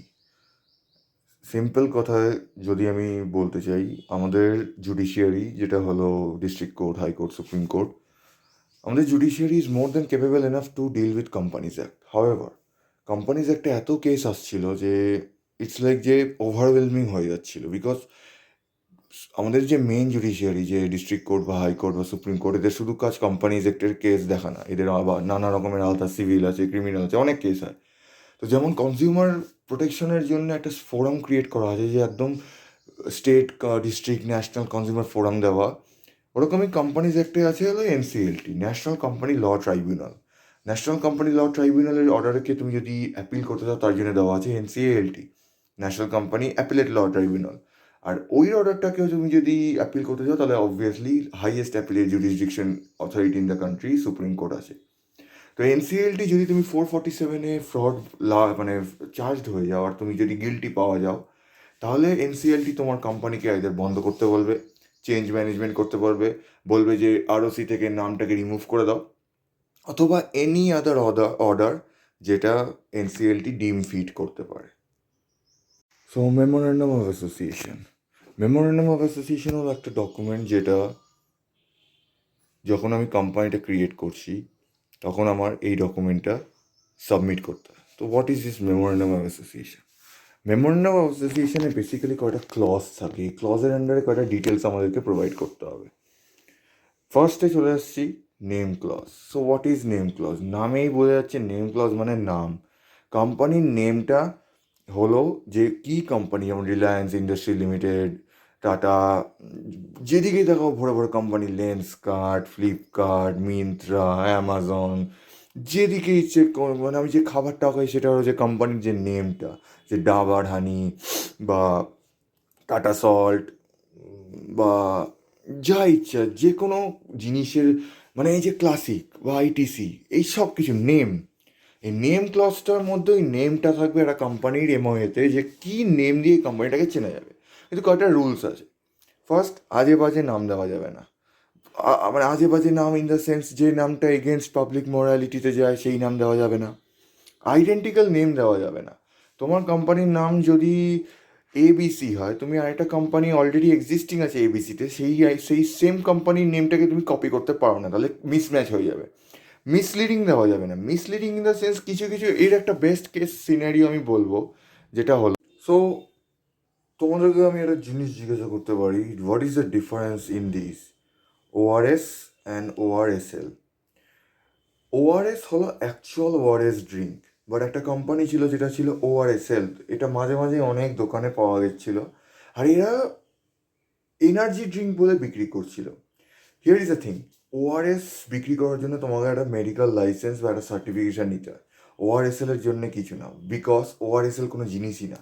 Speaker 1: সিম্পল কথায় যদি আমি বলতে চাই, আমাদের জুডিশিয়ারি যেটা হলো district court, high court, supreme court, আমাদের judiciary is more than capable enough to deal with companies act. However companies অ্যাক্টে এত কেস আসছিল যে ইটস লাইক যে ওভারওয়েলমিং হয়ে যাচ্ছিল, বিকজ আমাদের যে মেন জুডিশিয়ারি যে ডিস্ট্রিক্ট কোর্ট বা হাইকোর্ট বা সুপ্রিম কোর্ট, এদের শুধু কাজ কোম্পানিজ অ্যাক্টের কেস দেখা না, এদের আবার নানা রকমের আলাদা সিভিল আছে, ক্রিমিনাল আছে, অনেক কেস হয়। তো যেমন কনজিউমার প্রোটেকশনের জন্য একটা ফোরাম ক্রিয়েট করা আছে যে একদম state, district, national consumer forum দেওয়া, ওরকমই কোম্পানিজ অ্যাক্টে আছে হলো NCLT, national company law tribunal. National company law ট্রাইব্যুনালের অর্ডারকে তুমি যদি অ্যাপিল করতে চাও তার জন্য দেওয়া আছে এনসিএলটি, ন্যাশনাল কোম্পানি অ্যাপিলেট ল ট্রাইব্যুনাল। আর ওই অর্ডারটাকেও তুমি যদি অ্যাপিল করতে চাও তাহলে obviously highest appellate jurisdiction authority in the country supreme court আছে। তো এনসিএলটি যদি তুমি 447-এ ফ্রড মানে চার্জড হয়ে যাও আর তুমি যদি গিল্টি পাওয়া যাও, তাহলে এনসিএলটি তোমার কোম্পানিকে এদের বন্ধ করতে বলবে, চেঞ্জ ম্যানেজমেন্ট করতে পারবে, বলবে যে আরওসি থেকে নামটাকে রিমুভ করে দাও, অথবা এনি আদার অর্ডার যেটা এনসিএলটি ডিম ফিট করতে পারে। So memorandum of association. Memorandum of association হলো একটা ডকুমেন্ট যেটা যখন আমি কোম্পানিটা ক্রিয়েট করছি তখন আমার এই ডকুমেন্টটা সাবমিট করতে হয়। তো what is this memorandum of association? Memorandum of অ্যাসোসিয়েশনে বেসিক্যালি কয়টা ক্লজ থাকে, এই ক্লজের আন্ডারে কয়টা ডিটেলস আমাদেরকে প্রোভাইড করতে হবে। ফার্স্টে চলে আসছি name clause. So what is name clause? নামেই বোঝা যাচ্ছে নেম ক্লজ মানে নাম। কোম্পানির নেমটা হলো যে কী কোম্পানি, যেমন রিলায়েন্স ইন্ডাস্ট্রি লিমিটেড, টাটা, যেদিকেই দেখো বড় বড় company, Lenskart, Flipkart, Myntra, Amazon, যেদিকে ইচ্ছে মানে আমি যে খাবারটা খাই সেটা হলো যে কোম্পানির যে নেমটা, যে ডাবার হানি বা টাটা সল্ট বা যা ইচ্ছা যে কোনো জিনিসের, মানে এই যে ক্লাসিক বা আইটিসি, এই সব কিছু নেম, এই নেম ক্লজটার মধ্যে ওই নেমটা থাকবে একটা কোম্পানির এমওএতে, যে কী নেম দিয়ে কোম্পানিটাকে চেনা যাবে। কিন্তু কয়েকটা রুলস আছে। ফার্স্ট, আজে বাজে নাম দেওয়া যাবে না। মানে আজে বাজে নাম ইন দ্য সেন্স যে নামটা এগেনস্ট পাবলিক মোরালিটিতে যায় সেই নাম দেওয়া যাবে না। আইডেন্টিক্যাল নেম দেওয়া যাবে না। তোমার কোম্পানির নাম যদি এবিসি হয়, তুমি আরেকটা কোম্পানি অলরেডি এক্সিস্টিং আছে এবিসিতে, সেই সেম কোম্পানির নেমটাকে তুমি কপি করতে পারো না, তাহলে মিসম্যাচ হয়ে যাবে। মিসলিডিং দেওয়া যাবে না। মিসলিডিং ইন দ্য সেন্স কিছু কিছু, এর একটা বেস্ট কেস সিনারিও আমি বলবো, যেটা হলো, সো তোমাদেরকে আমি একটা জিনিস জিজ্ঞাসা করতে পারি, what is the difference in this ORS and ORSL? ORS হলো অ্যাকচুয়াল ওআরএস ড্রিঙ্ক, বাট একটা কোম্পানি ছিল যেটা ছিল ওআরএসএল, এটা মাঝে মাঝে অনেক দোকানে পাওয়া গেছিল, আর এরা এনার্জি ড্রিঙ্ক বলে বিক্রি করছিল। Here is a thing, ORS বিক্রি করার জন্য তোমাকে একটা মেডিকেল লাইসেন্স বা একটা সার্টিফিকেশান নিতে হয়। ওআরএসএল এর জন্য কিছু না, বিকজ ওআরএসএল কোনো জিনিসই না।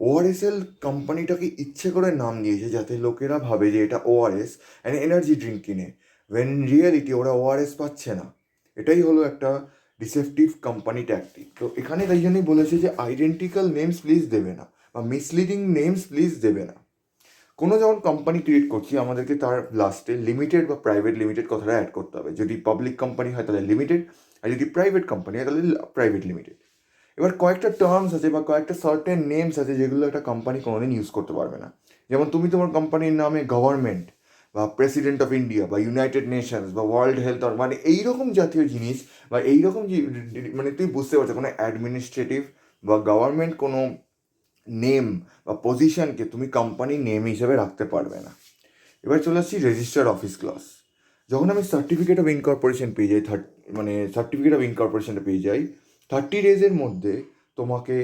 Speaker 1: ওআরএসএল কোম্পানিটাকে ইচ্ছে করে নাম দিয়েছে যাতে লোকেরা ভাবে যে এটা ওআরএস অ্যান্ড এনার্জি ড্রিঙ্ক কিনে, ওয়েন রিয়েলিটি ওরা ওআরএস পাচ্ছে না। এটাই হলো একটা ডিসেপটিভ কোম্পানি ট্যাকটিক। তো এখানে তাই জন্যই বলেছে যে আইডেন্টিক্যাল নেমস প্লিজ দেবে না, বা মিসলিডিং নেমস প্লিজ দেবে না। কোনো যখন কোম্পানি ক্রিয়েট করছি, আমাদেরকে তার লাস্টে লিমিটেড বা প্রাইভেট লিমিটেড কথাটা অ্যাড করতে হবে। যদি পাবলিক কোম্পানি হয় তাহলে লিমিটেড, আর যদি প্রাইভেট কোম্পানি হয় তাহলে প্রাইভেট লিমিটেড। এবার কয়েকটা টার্মস আছে বা কয়েকটা সার্টেন নেমস আছে যেগুলো একটা কোম্পানি কোনোদিন ইউজ করতে পারবে না। যেমন তুমি তোমার কোম্পানির নামে গভর্নমেন্ট বা প্রেসিডেন্ট অফ ইন্ডিয়া বা ইউনাইটেড নেশনস বা ওয়ার্ল্ড হেলথ, মানে এইরকম জাতীয় জিনিস বা এইরকম মানে তুই বুঝতে পারছো কোনো অ্যাডমিনিস্ট্রেটিভ বা গভর্নমেন্ট কোনো নেম বা পজিশনকে তুমি কোম্পানির নেম হিসেবে রাখতে পারবে না। এবার চলে আসছি রেজিস্টার্ড অফিস ক্লজ। যখন আমি সার্টিফিকেট অফ ইনকর্পোরেশন পেয়ে যাই, মানে সার্টিফিকেট অফ ইনকর্পোরেশনটা পেয়ে যাই, 30 ডেজের মধ্যে তোমাকে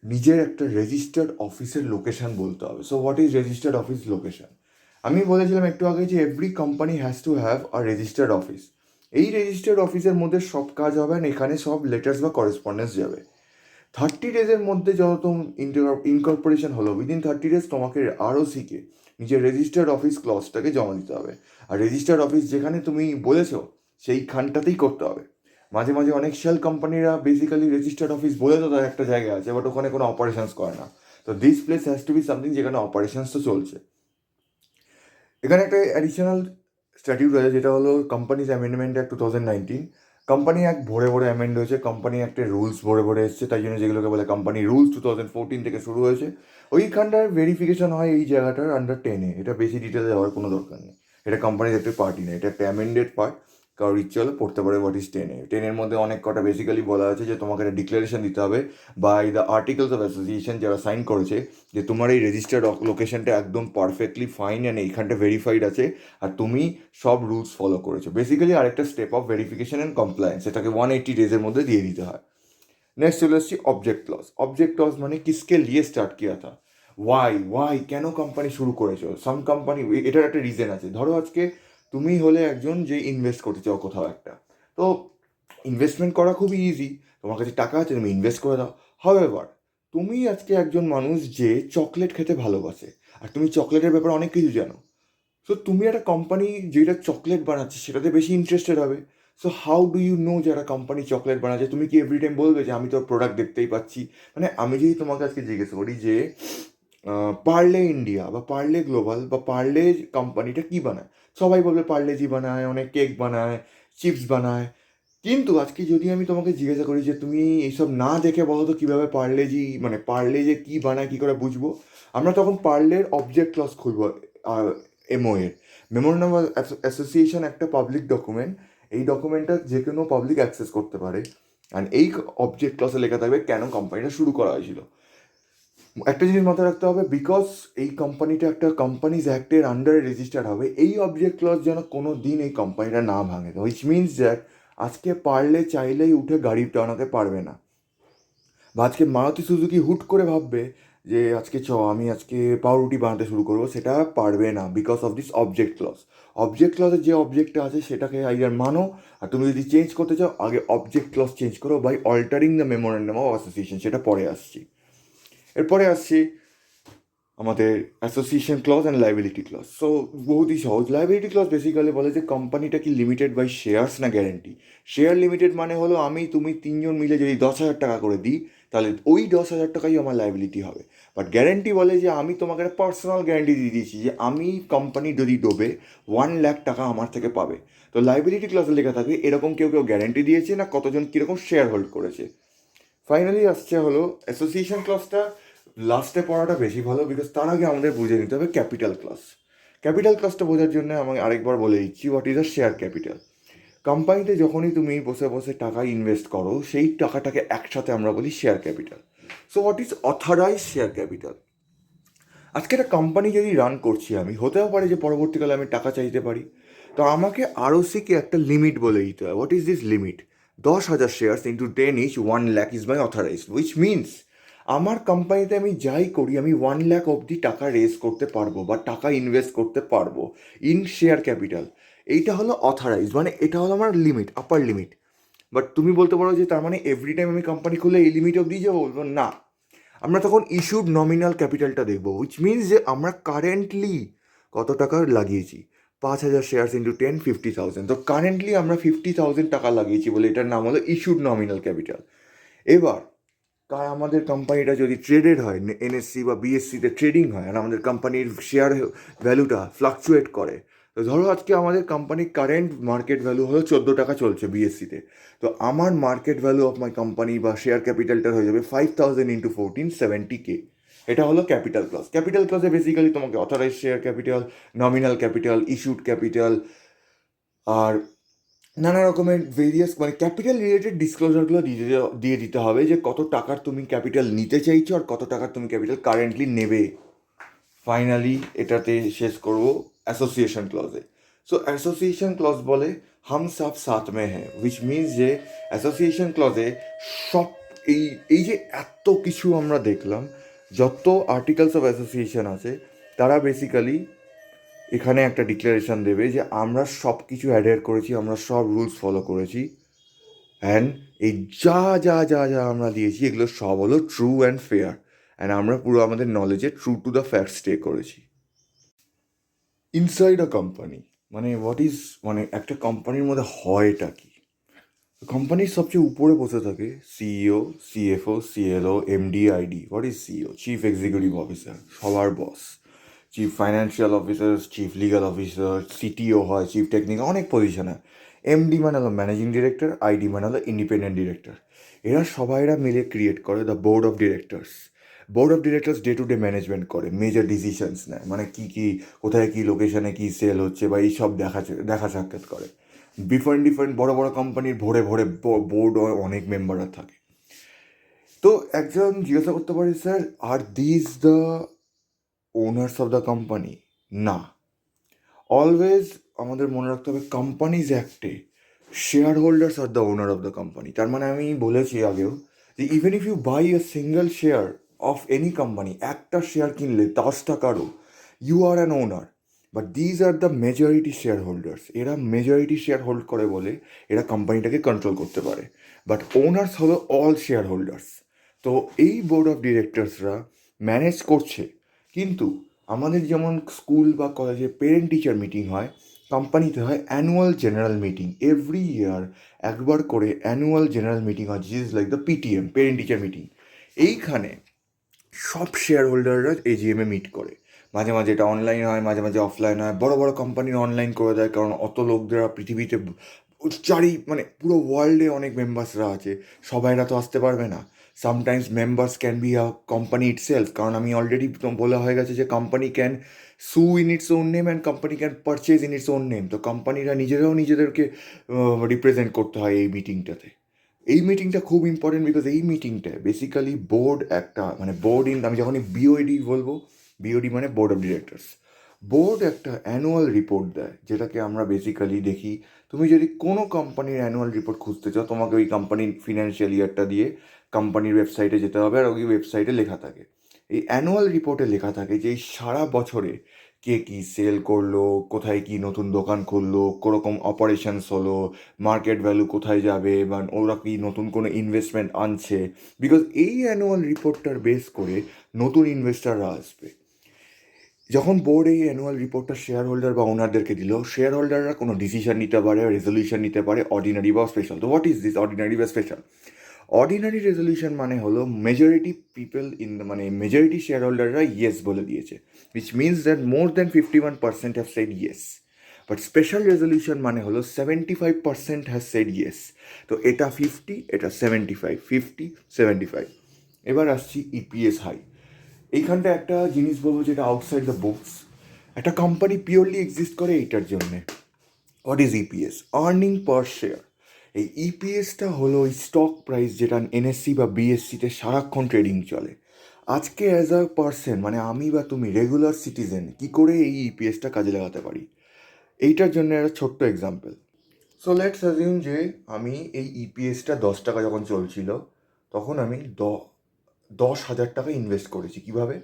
Speaker 1: নিজের একটা রেজিস্টার্ড অফিসের লোকেশন বলতে হবে। So what is registered office location? আমি বলেছিলাম একটু আগে যে every company has to have a registered office. এই রেজিস্টার্ড অফিসের মধ্যে সব কাজ হবে, আর এখানে সব লেটার্স বা করেসপন্ডেন্স যাবে। 30 ডেজের মধ্যে যত ইনকর্পোরেশন হলো, উইদিন 30 ডেজ তোমাকে আরওসিকে নিজের রেজিস্টার্ড অফিস ক্লজটাকে জমা দিতে হবে। আর রেজিস্টার্ড অফিস যেখানে তুমি বলেছো সেইখানটাতেই করতে হবে। মাঝে মাঝে অনেক শেল কোম্পানিরা বেসিক্যালি রেজিস্টার্ড অফিস বলে তো তার একটা জায়গা আছে, বাট ওখানে কোনো অপারেশনস করে না। তো this place has to be something যেখানে অপারেশনস তো চলছে। এখানে একটা অ্যাডিশনাল স্ট্যাটিউট আছে, যেটা হলো companies amendment act 2019। Company act ভরে ভরে অ্যামেন্ড হয়েছে, কোম্পানি অ্যাক্টের রুলস ভরে ভরে এসছে, তাই জন্য যেগুলোকে বলে কোম্পানি রুলস 2014 থেকে শুরু হয়েছে। ওইখানটার ভেরিফিকেশন হয় এই জায়গাটার আন্ডার 10-এ। এটা বেশি ডিটেলে যাওয়ার কোনো দরকার নেই, এটা কোম্পানির একটা পার্টি নেই, এটা একটা অ্যামেন্ডেড পার্ট। কারোর ইচ্ছে হলে পড়তে পারে হোয়াট ইজ 10-এ। 10-এর মধ্যে অনেক কটা বেসিক্যালি বলা আছে যে তোমাকে একটা ডিক্লারেশন দিতে হবে by the articles of association যারা সাইন করেছে, যে তোমার এই রেজিস্টার্ড লোকেশনটা একদম পারফেক্টলি ফাইন অ্যান্ড এইখানটা ভেরিফাইড আছে, আর তুমি সব রুলস ফলো করেছো। বেসিক্যালি আরেকটা step of verification and compliance, এটাকে 180 ডেজের মধ্যে দিয়ে দিতে হয়। नेक्स्ट चले আসছি অবজেক্ট ক্লজ। অবজেক্ট ক্লজ মানে কিসকে লিয়ে স্টার্ট কিয়া থা, ওয়াই কেন কোম্পানি শুরু করেছো। সাম কোম্পানি, এটার একটা রিজন আছে। ধরো আজকে তুমি হলে একজন যে ইনভেস্ট করতে চাও কোথাও একটা, তো ইনভেস্টমেন্ট করা খুবই ইজি, তোমার কাছে টাকা আছে, তুমি ইনভেস্ট করে দাও। হাউএভার, তুমি আজকে একজন মানুষ যে চকলেট খেতে ভালোবাসে, আর তুমি চকলেটের ব্যাপারে অনেক কিছু জানো, সো তুমি একটা কোম্পানি যেটা চকলেট বানাচ্ছে সেটাতে বেশি ইন্টারেস্টেড হবে। So how do you know যে একটা কোম্পানি চকলেট বানাচ্ছে? তুমি কি এভরি টাইম বলবে যে আমি তো প্রোডাক্ট দেখতেই পাচ্ছি? মানে আমি যদি তোমাকে আজকে জিজ্ঞেস করি যে পার্লে ইন্ডিয়া বা পার্লে গ্লোবাল বা পার্লে কোম্পানিটা কী বানায়, সবাই বলবে পার্লেজি বানায়, অনেক কেক বানায়, চিপস বানায়। কিন্তু আজকে যদি আমি তোমাকে জিজ্ঞাসা করি যে তুমি এইসব না দেখে বলো তো কীভাবে পার্লেজি, মানে পার্লে যে কী বানায় কী করে বুঝবো? আমরা তখন পার্লের অবজেক্ট ক্লজ খুলবো, এমও এর মেমোরেন্ডাম অফ অ্যাসোসিয়েশন একটা পাবলিক ডকুমেন্ট। এই ডকুমেন্টটা যে কোনো পাবলিক অ্যাক্সেস করতে পারে, অ্যান্ড এই অবজেক্ট ক্লসে লেখা থাকবে কেন কোম্পানিটা শুরু করা হয়েছিল। একটা জিনিস মাথায় রাখতে হবে, বিকজ এই কোম্পানিটা একটা কোম্পানিজ অ্যাক্টের আন্ডারে রেজিস্টার্ড হবে, এই অবজেক্ট ক্লজ যেন কোনো দিন এই কোম্পানিটা না ভাঙে। হুইচ মিনস দ্যাট আজকে পারলে চাইলেই উঠে গাড়ি টানাতে পারবে না, বা আজকে মারুতি সুজুকি হুট করে ভাববে যে আজকে আমি আজকে পাউরুটি বানাতে শুরু করবো, সেটা পারবে না, because of this object clause. Object ক্লজের যে অবজেক্টটা আছে সেটাকে আইদার মানো, আর তুমি যদি চেঞ্জ করতে চাও আগে অবজেক্ট ক্লজ চেঞ্জ করো by altering the memorandum of association, সেটা পরে আসছি। এরপরে আসছি আমাদের association clause and liability clause. So বহুতই সহজ। লাইবিলিটি ক্লজ বেসিক্যালি বলে যে কোম্পানিটা কি লিমিটেড বাই শেয়ার্স না গ্যারেন্টি। শেয়ার লিমিটেড মানে হলো আমি তুমি তিনজন মিলে যদি 10,000 টাকা করে দিই তাহলে ওই 10,000 টাকাই আমার লাইবিলিটি হবে। বাট গ্যারেন্টি বলে যে আমি তোমাকে একটা পার্সোনাল গ্যারেন্টি দিয়ে দিয়েছি যে আমি কোম্পানি যদি ডোবে 1,00,000 টাকা আমার থেকে পাবে। তো লাইবিলিটি ক্লজে লেখা থাকবে এরকম কেউ কেউ গ্যারেন্টি দিয়েছে না কতজন কীরকম শেয়ার হোল্ড করেছে। ফাইনালি আসছে হলো অ্যাসোসিয়েশন ক্লজটা। লাস্টে পড়াটা বেশি ভালো, বিকজ তার আগে আমাদের বুঝে নিতে হবে ক্যাপিটাল ক্লজ। ক্যাপিটাল ক্লজটা বোঝার জন্য আমি আরেকবার বলে দিচ্ছি what is a share capital. কোম্পানিতে যখনই তুমি বসে বসে টাকা ইনভেস্ট করো সেই টাকাটাকে একসাথে আমরা বলি share capital. So what is authorise share capital. আজকে একটা কোম্পানি যদি রান করছি আমি, হতেও পারে যে পরবর্তীকালে আমি টাকা চাইতে পারি, তো আমাকে আরওসিকে একটা লিমিট বলে দিতে হয়। What is this limit? 10,000 shares into 10 each 1,00,000 is my authorised, which means আমার কোম্পানিতে আমি যাই করি আমি 1,00,000 অবধি টাকা রেজ করতে পারবো বা টাকা ইনভেস্ট করতে পারবো ইন শেয়ার ক্যাপিটাল। এইটা হলো অথরাইজ, মানে এটা হলো আমার লিমিট, আপার লিমিট। বাট তুমি বলতে পারো যে তার মানে এভরি টাইম আমি কোম্পানি খুলে এই লিমিট অবধি যাবো, বলবো না। আমরা তখন ইস্যুড নমিনাল ক্যাপিটালটা দেখবো, উইচ মিনস যে আমরা কারেন্টলি কত টাকা লাগিয়েছি। 5,000 শেয়ার্স ইন্টু 10 50,000, তো কারেন্টলি আমরা 50,000 টাকা লাগিয়েছি বলে এটার নাম হলো ইস্যুড নমিনাল ক্যাপিটাল। এবার আমাদের কোম্পানিটা যদি ট্রেডেড হয়, এনএসসি বা বিএসসিতে ট্রেডিং হয় আর আমাদের কোম্পানির শেয়ার ভ্যালুটা ফ্লাকচুয়েট করে, তো ধরো আজকে আমাদের কোম্পানির কারেন্ট মার্কেট ভ্যালু হলো 14 টাকা চলছে বিএসসিতে, তো আমার market value of my company বা শেয়ার ক্যাপিটালটা হয়ে যাবে 5,000 ইন্টু 14 70K। এটা হলো ক্যাপিটাল ক্লজ। ক্যাপিটাল ক্লজে বেসিক্যালি তোমাকে authorise share capital, nominal capital, issued capital আর নানা রকমের ভেরিয়াস মানে ক্যাপিটাল রিলেটেড ডিসক্লোজারগুলো দিয়ে দিতে হবে যে কত টাকার তুমি ক্যাপিটাল নিতে চাইছো আর কত টাকার তুমি ক্যাপিটাল কারেন্টলি নেবে। ফাইনালি এটাতে শেষ করব অ্যাসোসিয়েশন ক্লজে। সো অ্যাসোসিয়েশন ক্লজ বলে হাম সব সাথ মে হ্যাঁ, উইচ মিনস যে অ্যাসোসিয়েশন ক্লজে সব এই এই যে এত কিছু আমরা দেখলাম, যত আর্টিকেলস অফ অ্যাসোসিয়েশন আছে তারা বেসিক্যালি এখানে একটা ডিক্লারেশন দেবে যে আমরা সব কিছু অ্যাডার করেছি, আমরা সব রুলস ফলো করেছি, অ্যান্ড এই যা যা যা যা আমরা দিয়েছি এগুলো সব হলো ট্রু অ্যান্ড ফেয়ার, অ্যান্ড আমরা পুরো আমাদের নলেজে true to the fact stay করেছি। ইনসাইড আ কোম্পানি মানে হোয়াট ইজ, মানে একটা কোম্পানির মধ্যে হয়টা কি? কোম্পানির সবচেয়ে উপরে বসে থাকে CEO, CFO, CLO, MD, ID. What is CEO? Chief executive officer, সবার boss. Chief financial officer, chief legal officer, CTO হয়, চিফ টেকনিক্যাল, অনেক পজিশন হয়। এমডি মানে হলো ম্যানেজিং ডিরেক্টর, আইডি মানে হলো ইন্ডিপেন্ডেন্ট ডিরেক্টর। এরা সবাইরা মিলে ক্রিয়েট করে the board of directors. Board of directors day to day management করে, মেজর ডিসিশনস নেয়, মানে কী কী কোথায় কী লোকেশনে কী সেল হচ্ছে বা এইসব দেখা সাক্ষাৎ করে। ডিফারেন্ট ডিফারেন্ট বড় বড় কোম্পানির ভরে ভরে বোর্ড অনেক মেম্বাররা থাকে। তো একজন জিজ্ঞাসা করতে পারে, sir are this the owners of the company? না, অলওয়েজ আমাদের মনে রাখতে হবে কোম্পানিজ অ্যাক্টে share holders are the owner of the company. তার মানে আমি বলেছি আগেও যে even if you buy a single share of any company, একটা শেয়ার কিনলে 10 টাকারও, you are an owner, but these are the majority share holders. এরা মেজরিটি শেয়ার হোল্ড করে বলে এরা কোম্পানিটাকে কন্ট্রোল করতে পারে, বাট ওনার্স হলো অল শেয়ার হোল্ডার্স। তো এই বোর্ড অফ ডিরেক্টরসরা ম্যানেজ করছে, কিন্তু আমাদের যেমন স্কুল বা কলেজে পেরেন্ট টিচার মিটিং হয়, কোম্পানিতে হয় annual general meeting. Every year একবার করে অ্যানুয়াল জেনারেল মিটিং হয়, just like the PTM, parent teacher meeting. এইখানে সব শেয়ার হোল্ডাররা এজিএমে মিট করে। মাঝে মাঝে এটা অনলাইন হয়, মাঝে মাঝে অফলাইন হয়। বড় বড় কোম্পানির অনলাইন করে দেয়, কারণ অত লোকদের পৃথিবীতে মানে পুরো ওয়ার্ল্ডে অনেক মেম্বার্সরা আছে, সবাইরা তো আসতে পারবে না। Sometimes members can be a company itself, কারণ আমি অলরেডি বলা হয়ে গেছে যে কোম্পানি ক্যান সু in its own name and company can purchase in its own name. তো কোম্পানিরা নিজেরাও নিজেদেরকে রিপ্রেজেন্ট করতে হয় এই মিটিংটাতে। এই মিটিংটা খুব ইম্পর্টেন্ট, বিকজ এই মিটিংটায় বেসিক্যালি বোর্ড একটা মানে বোর্ড ইন, আমি যখনই বিওডি বলবো, বিওডি মানে বোর্ড অফ ডিরেক্টরস, বোর্ড একটা অ্যানুয়াল রিপোর্ট দেয়, যেটাকে আমরা বেসিক্যালি দেখি। তুমি যদি কোনো কোম্পানির অ্যানুয়াল রিপোর্ট খুঁজতে চাও, তোমাকে ওই কোম্পানির ফিনান্সিয়াল ইয়ারটা দিয়ে কোম্পানির ওয়েবসাইটে যেতে হবে, আর ওই ওয়েবসাইটে লেখা থাকে, এই অ্যানুয়াল রিপোর্টে লেখা থাকে যে এই সারা বছরে কে কী সেল করলো, কোথায় কী নতুন দোকান খুললো, কোরকম অপারেশনস হলো, মার্কেট ভ্যালু কোথায় যাবে, বা ওরা কি নতুন কোনো ইনভেস্টমেন্ট আনছে। বিকজ এই অ্যানুয়াল রিপোর্টটার বেস করে নতুন ইনভেস্টাররা আসবে।
Speaker 2: যখন বোর্ড এই অ্যানুয়াল রিপোর্টটা শেয়ার হোল্ডার বা ওনারদেরকে দিল, শেয়ার হোল্ডাররা কোনো ডিসিশন নিতে পারে, রেজলিউশন নিতে পারে, অর্ডিনারি বা স্পেশাল। তো হোয়াট ইজ দিস অর্ডিনারি বা স্পেশাল? অর্ডিনারি রেজলিউশন মানে হলো মেজরিটি পিপল ইন মানে মেজরিটি শেয়ার হোল্ডাররা ইয়েস বলে দিয়েছে, which means that more than 51% have said yes. But special resolution মানে হলো 75% হ্যাজ সেড ইয়েস। তো এটা 50, এটা 75, 50, 75। এবার আসছি ইপিএস হাই। এইখানটা একটা জিনিস বলবো যেটা আউটসাইড দ্য বুকস। একটা কোম্পানি পিওরলি এক্সিস্ট করে এইটার জন্যে। What is EPS? Earning per share. এই ইপিএসটা হলো ওই স্টক প্রাইস যেটা এনএসসি বা বিএসসিতে সারাক্ষণ ট্রেডিং চলে। আজকে অ্যাজ আ পার্সন মানে আমি বা তুমি রেগুলার সিটিজেন কী করে এই ইপিএসটা কাজে লাগাতে পারি, এইটার জন্য একটা ছোট্ট এক্সাম্পল। সো লেটস অ্যাজিউম যে আমি এই ইপিএসটা 10 টাকা যখন চলছিল তখন আমি 10,000 টাকা ইনভেস্ট করেছি। কিভাবে?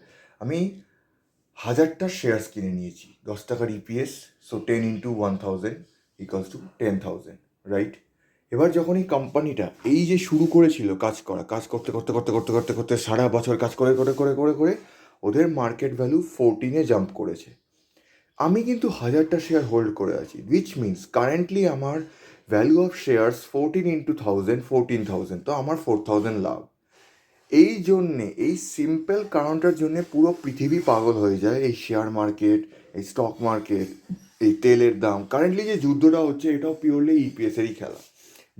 Speaker 2: আমি 1000টা শেয়ার্স কিনে নিয়েছি, 10 টাকার EPS. So 10 × 1000 equals to 10,000, right? এবার যখন এই কোম্পানিটা এই যে শুরু করেছিল কাজ করতে করতে করতে করতে করতে করতে সারা বছর কাজ করে করে করে করে করে ওদের মার্কেট ভ্যালু 14-এ জাম্প করেছে। আমি কিন্তু 1000টা শেয়ার হোল্ড করে আছি, উইচ মিনস কারেন্টলি আমার ভ্যালু অফ শেয়ার্স 14 × 1000, 14,000। তো আমার 4,000 লাভ। এই জন্যে এই সিম্পল কারণটার জন্যে পুরো পৃথিবী পাগল হয়ে যায়। এই শেয়ার মার্কেট, এই স্টক মার্কেট, এই তেলের দাম, কারেন্টলি যে যুদ্ধটা হচ্ছে এটাও পিওরলি ইপিএসেরই খেলা।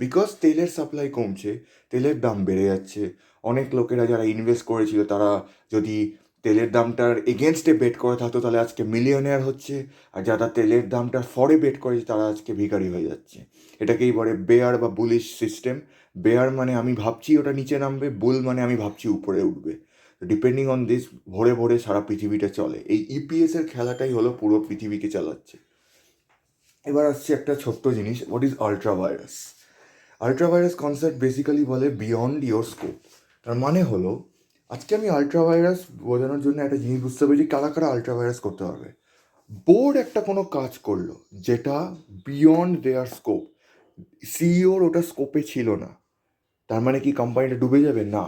Speaker 2: বিকজ তেলের সাপ্লাই কমছে, তেলের দাম বেড়ে যাচ্ছে। অনেক লোকেরা যারা ইনভেস্ট করেছিল তারা যদি তেলের দামটার এগেনস্টে বেট করে থাকতো তাহলে আজকে মিলিয়নেয়ার হচ্ছে, আর যারা তেলের দামটার ফরে বেট করেছে তারা আজকে ভিখারি হয়ে যাচ্ছে। এটাকেই বলে বেয়ার বা বুলিশ সিস্টেম। বেয়ার মানে আমি ভাবছি ওটা নিচে নামবে, বুল মানে আমি ভাবছি উপরে উঠবে। ডিপেন্ডিং অন দিস ভোরে ভোরে সারা পৃথিবীটা চলে। এই ইপিএসের খেলাটাই হলো পুরো পৃথিবীকে চালাচ্ছে। এবার আসছে একটা ছোট্ট জিনিস, what is ultra virus? Ultra virus concept basically বলে বিয়ন্ড ইয়োর স্কোপ। তার মানে হলো আজকে আমি আল্ট্রা ভাইরাস বোঝানোর জন্য একটা জিনিস বুঝতে পারি যে কারা কারা আল্ট্রা ভাইরাস করতে পারবে। বোর্ড একটা কোনো কাজ করলো যেটা বিয়ন্ড দেয়ার স্কোপ, সিইওর ওটা স্কোপে ছিল না, তার মানে কি কোম্পানিটা ডুবে যাবে? না।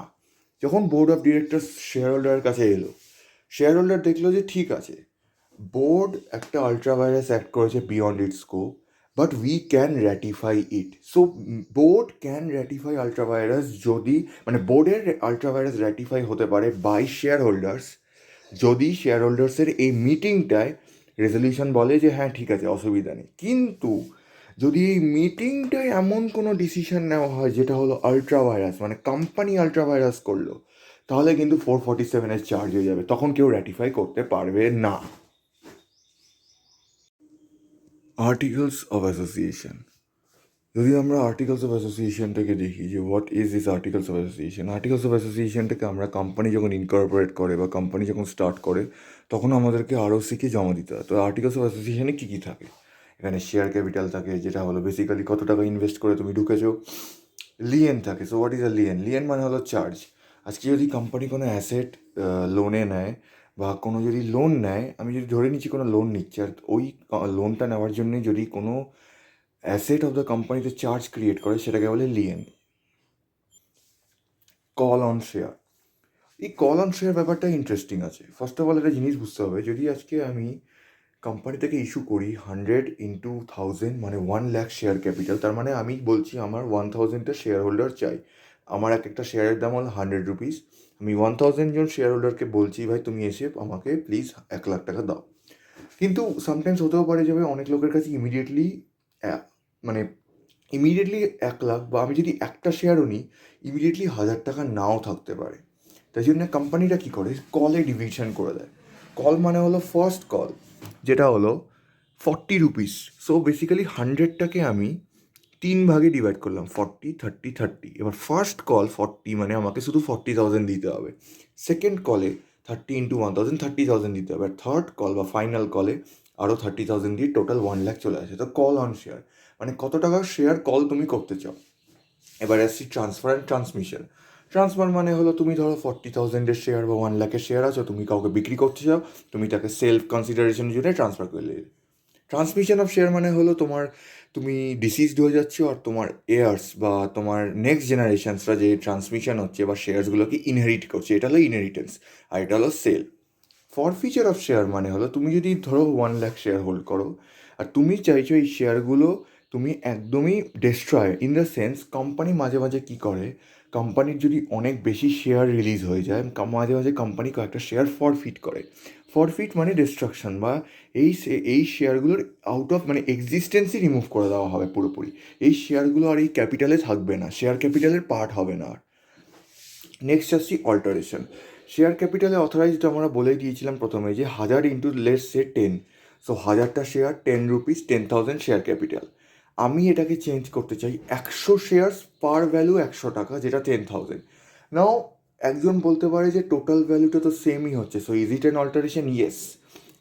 Speaker 2: যখন বোর্ড অফ ডিরেক্টরস শেয়ার হোল্ডারের কাছে এলো, শেয়ার হোল্ডার দেখলো যে ঠিক আছে, বোর্ড একটা আল্ট্রা ভাইরাস অ্যাক্ট করেছে beyond it scope, but we can ratify it. So board can ratify ultra virus যদি মানে বোর্ডের আল্ট্রা ভাইরাস র্যাটিফাই হতে পারে বাই শেয়ার হোল্ডার্স যদি শেয়ার হোল্ডার্সের এই মিটিংটায় রেজলিউশন বলে যে হ্যাঁ ঠিক আছে অসুবিধা নেই। কিন্তু যদি এই মিটিংটায় এমন কোনো ডিসিশন নেওয়া হয় যেটা হলো আল্ট্রা ভাইরাস মানে কোম্পানি আল্ট্রা ভাইরাস করলো, তাহলে কিন্তু 447-এর চার্জ হয়ে যাবে, তখন কেউ র্যাটিফাই করতে পারবে না। Articles of association. যদি আমরা আর্টিকেলস অফ অ্যাসোসিয়েশনটাকে দেখি যে what is this articles of association, articles of অ্যাসোসিয়েশনটাকে আমরা কোম্পানি যখন ইনকর্পোরেট করে বা কোম্পানি যখন স্টার্ট করে তখন আমাদেরকে আরওসিকে জমা দিতে হয়। তো আর্টিকেলস অফ অ্যাসোসিয়েশনে কী কী থাকে? এখানে শেয়ার ক্যাপিটাল থাকে যেটা হলো বেসিক্যালি কত টাকা ইনভেস্ট করে তুমি ঢুকেছো। লিয়েন থাকে। So what is a Leyen? Leyen মানে হলো চার্জ। আজকে যদি কোম্পানি কোনো অ্যাসেট লোনে নেয় বা কোনো যদি লোন নেয়, আমি যদি ধরে নিচ্ছি কোনো লোন নিচ্ছে আর ওই লোনটা নেওয়ার জন্যে যদি কোনো অ্যাসেট অফ দ্য কোম্পানিতে চার্জ ক্রিয়েট করে সেটাকে বলে লিয়েন। Call on share. এই কল অন শেয়ার ব্যাপারটা ইন্টারেস্টিং আছে। ফার্স্ট অফ অল একটা জিনিস বুঝতে হবে, যদি আজকে আমি কোম্পানি থেকে ইস্যু করি 100 × 1000 মানে 1,00,000 শেয়ার ক্যাপিটাল, তার মানে আমি বলছি আমার 1000টা শেয়ার হোল্ডার চাই। আমার এক একটা শেয়ারের দাম হলো 100 রুপিস। আমি 1000 জন শেয়ার হোল্ডারকে বলছি ভাই তুমি এসে আমাকে প্লিজ 1,00,000 টাকা দাও। কিন্তু সামটাইমস হতেও পারে যে ভাই অনেক লোকের কাছে মানে ইমিডিয়েটলি 1,00,000 বা আমি যদি একটা শেয়ারও নিই ইমিডিয়েটলি 1,000 টাকা নাও থাকতে পারে। তাই জন্য কোম্পানিটা কী করে কলে ডিভিশন করে দেয়। কল মানে হলো ফার্স্ট কল যেটা হলো 40 রুপিস। সো বেসিক্যালি 100টাকে আমি 3 ভাগে ডিভাইড করলাম, 40, 30, 30। এবার ফার্স্ট কল 40 মানে আমাকে শুধু 40,000 দিতে হবে। সেকেন্ড কলে 30 × 1,000 30,000 দিতে হবে। আর থার্ড কল বা ফাইনাল কলে আরও 30,000 দিয়ে টোটাল 1,00,000 চলে আসে। তো কল অন শেয়ার মানে কত টাকার শেয়ার কল তুমি করতে চাও। এবার আসছি ট্রান্সফার অ্যান্ড ট্রান্সমিশন। ট্রান্সফার মানে হলো তুমি ধরো 40,000-এর শেয়ার বা 1,00,000-এর শেয়ার আছো, তুমি কাউকে বিক্রি করতে চাও, তুমি তাকে সেলফ কনসিডারেশনের জন্য ট্রান্সফার করে দিলে। ট্রান্সমিশন অফ শেয়ার মানে হলো তুমি ডিসিজড হয়ে যাচ্ছ আর তোমার এয়ার্স বা তোমার নেক্সট জেনারেশনসরা যে ট্রান্সমিশন হচ্ছে বা শেয়ারসগুলোকে ইনহেরিট করছে, এটা হলো ইনহেরিটেন্স। আর এটা হলো সেল। ফরফিচার অফ শেয়ার মানে হলো তুমি যদি ধরো 1 লাখ শেয়ার হোল্ড করো আর তুমি চাইছো এই শেয়ারগুলো তুমি একদমই destroy in the sense company মাঝে মাঝে কী করে, কোম্পানির যদি অনেক বেশি শেয়ার রিলিজ হয়ে যায় মাঝে মাঝে কোম্পানি কয়েকটা শেয়ার ফরফিট করে। ফরফিট মানে ডিস্ট্রাকশন বা এই শেয়ারগুলোর আউট অফ মানে এক্সিস্টেন্সই রিমুভ করে দেওয়া হবে পুরোপুরি। এই শেয়ারগুলো আর এই ক্যাপিটালে থাকবে না, শেয়ার ক্যাপিটালের পার্ট হবে না আর। নেক্সট আসছি অল্টারেশন। শেয়ার ক্যাপিটালে অথরাইজড আমরা বলেই দিয়েছিলাম প্রথমে যে 1000 ইন্টু লেটস সে 10, সো 1000টা শেয়ার 10 রুপিস, 10,000 শেয়ার ক্যাপিটাল। আমি এটাকে চেঞ্জ করতে চাই 100 শেয়ার্স পার ভ্যালু 100 টাকা, যেটা 10,000। নাও একজন বলতে পারে যে টোটাল ভ্যালুটা তো সেমই হচ্ছে, so is it an alteration? Yes.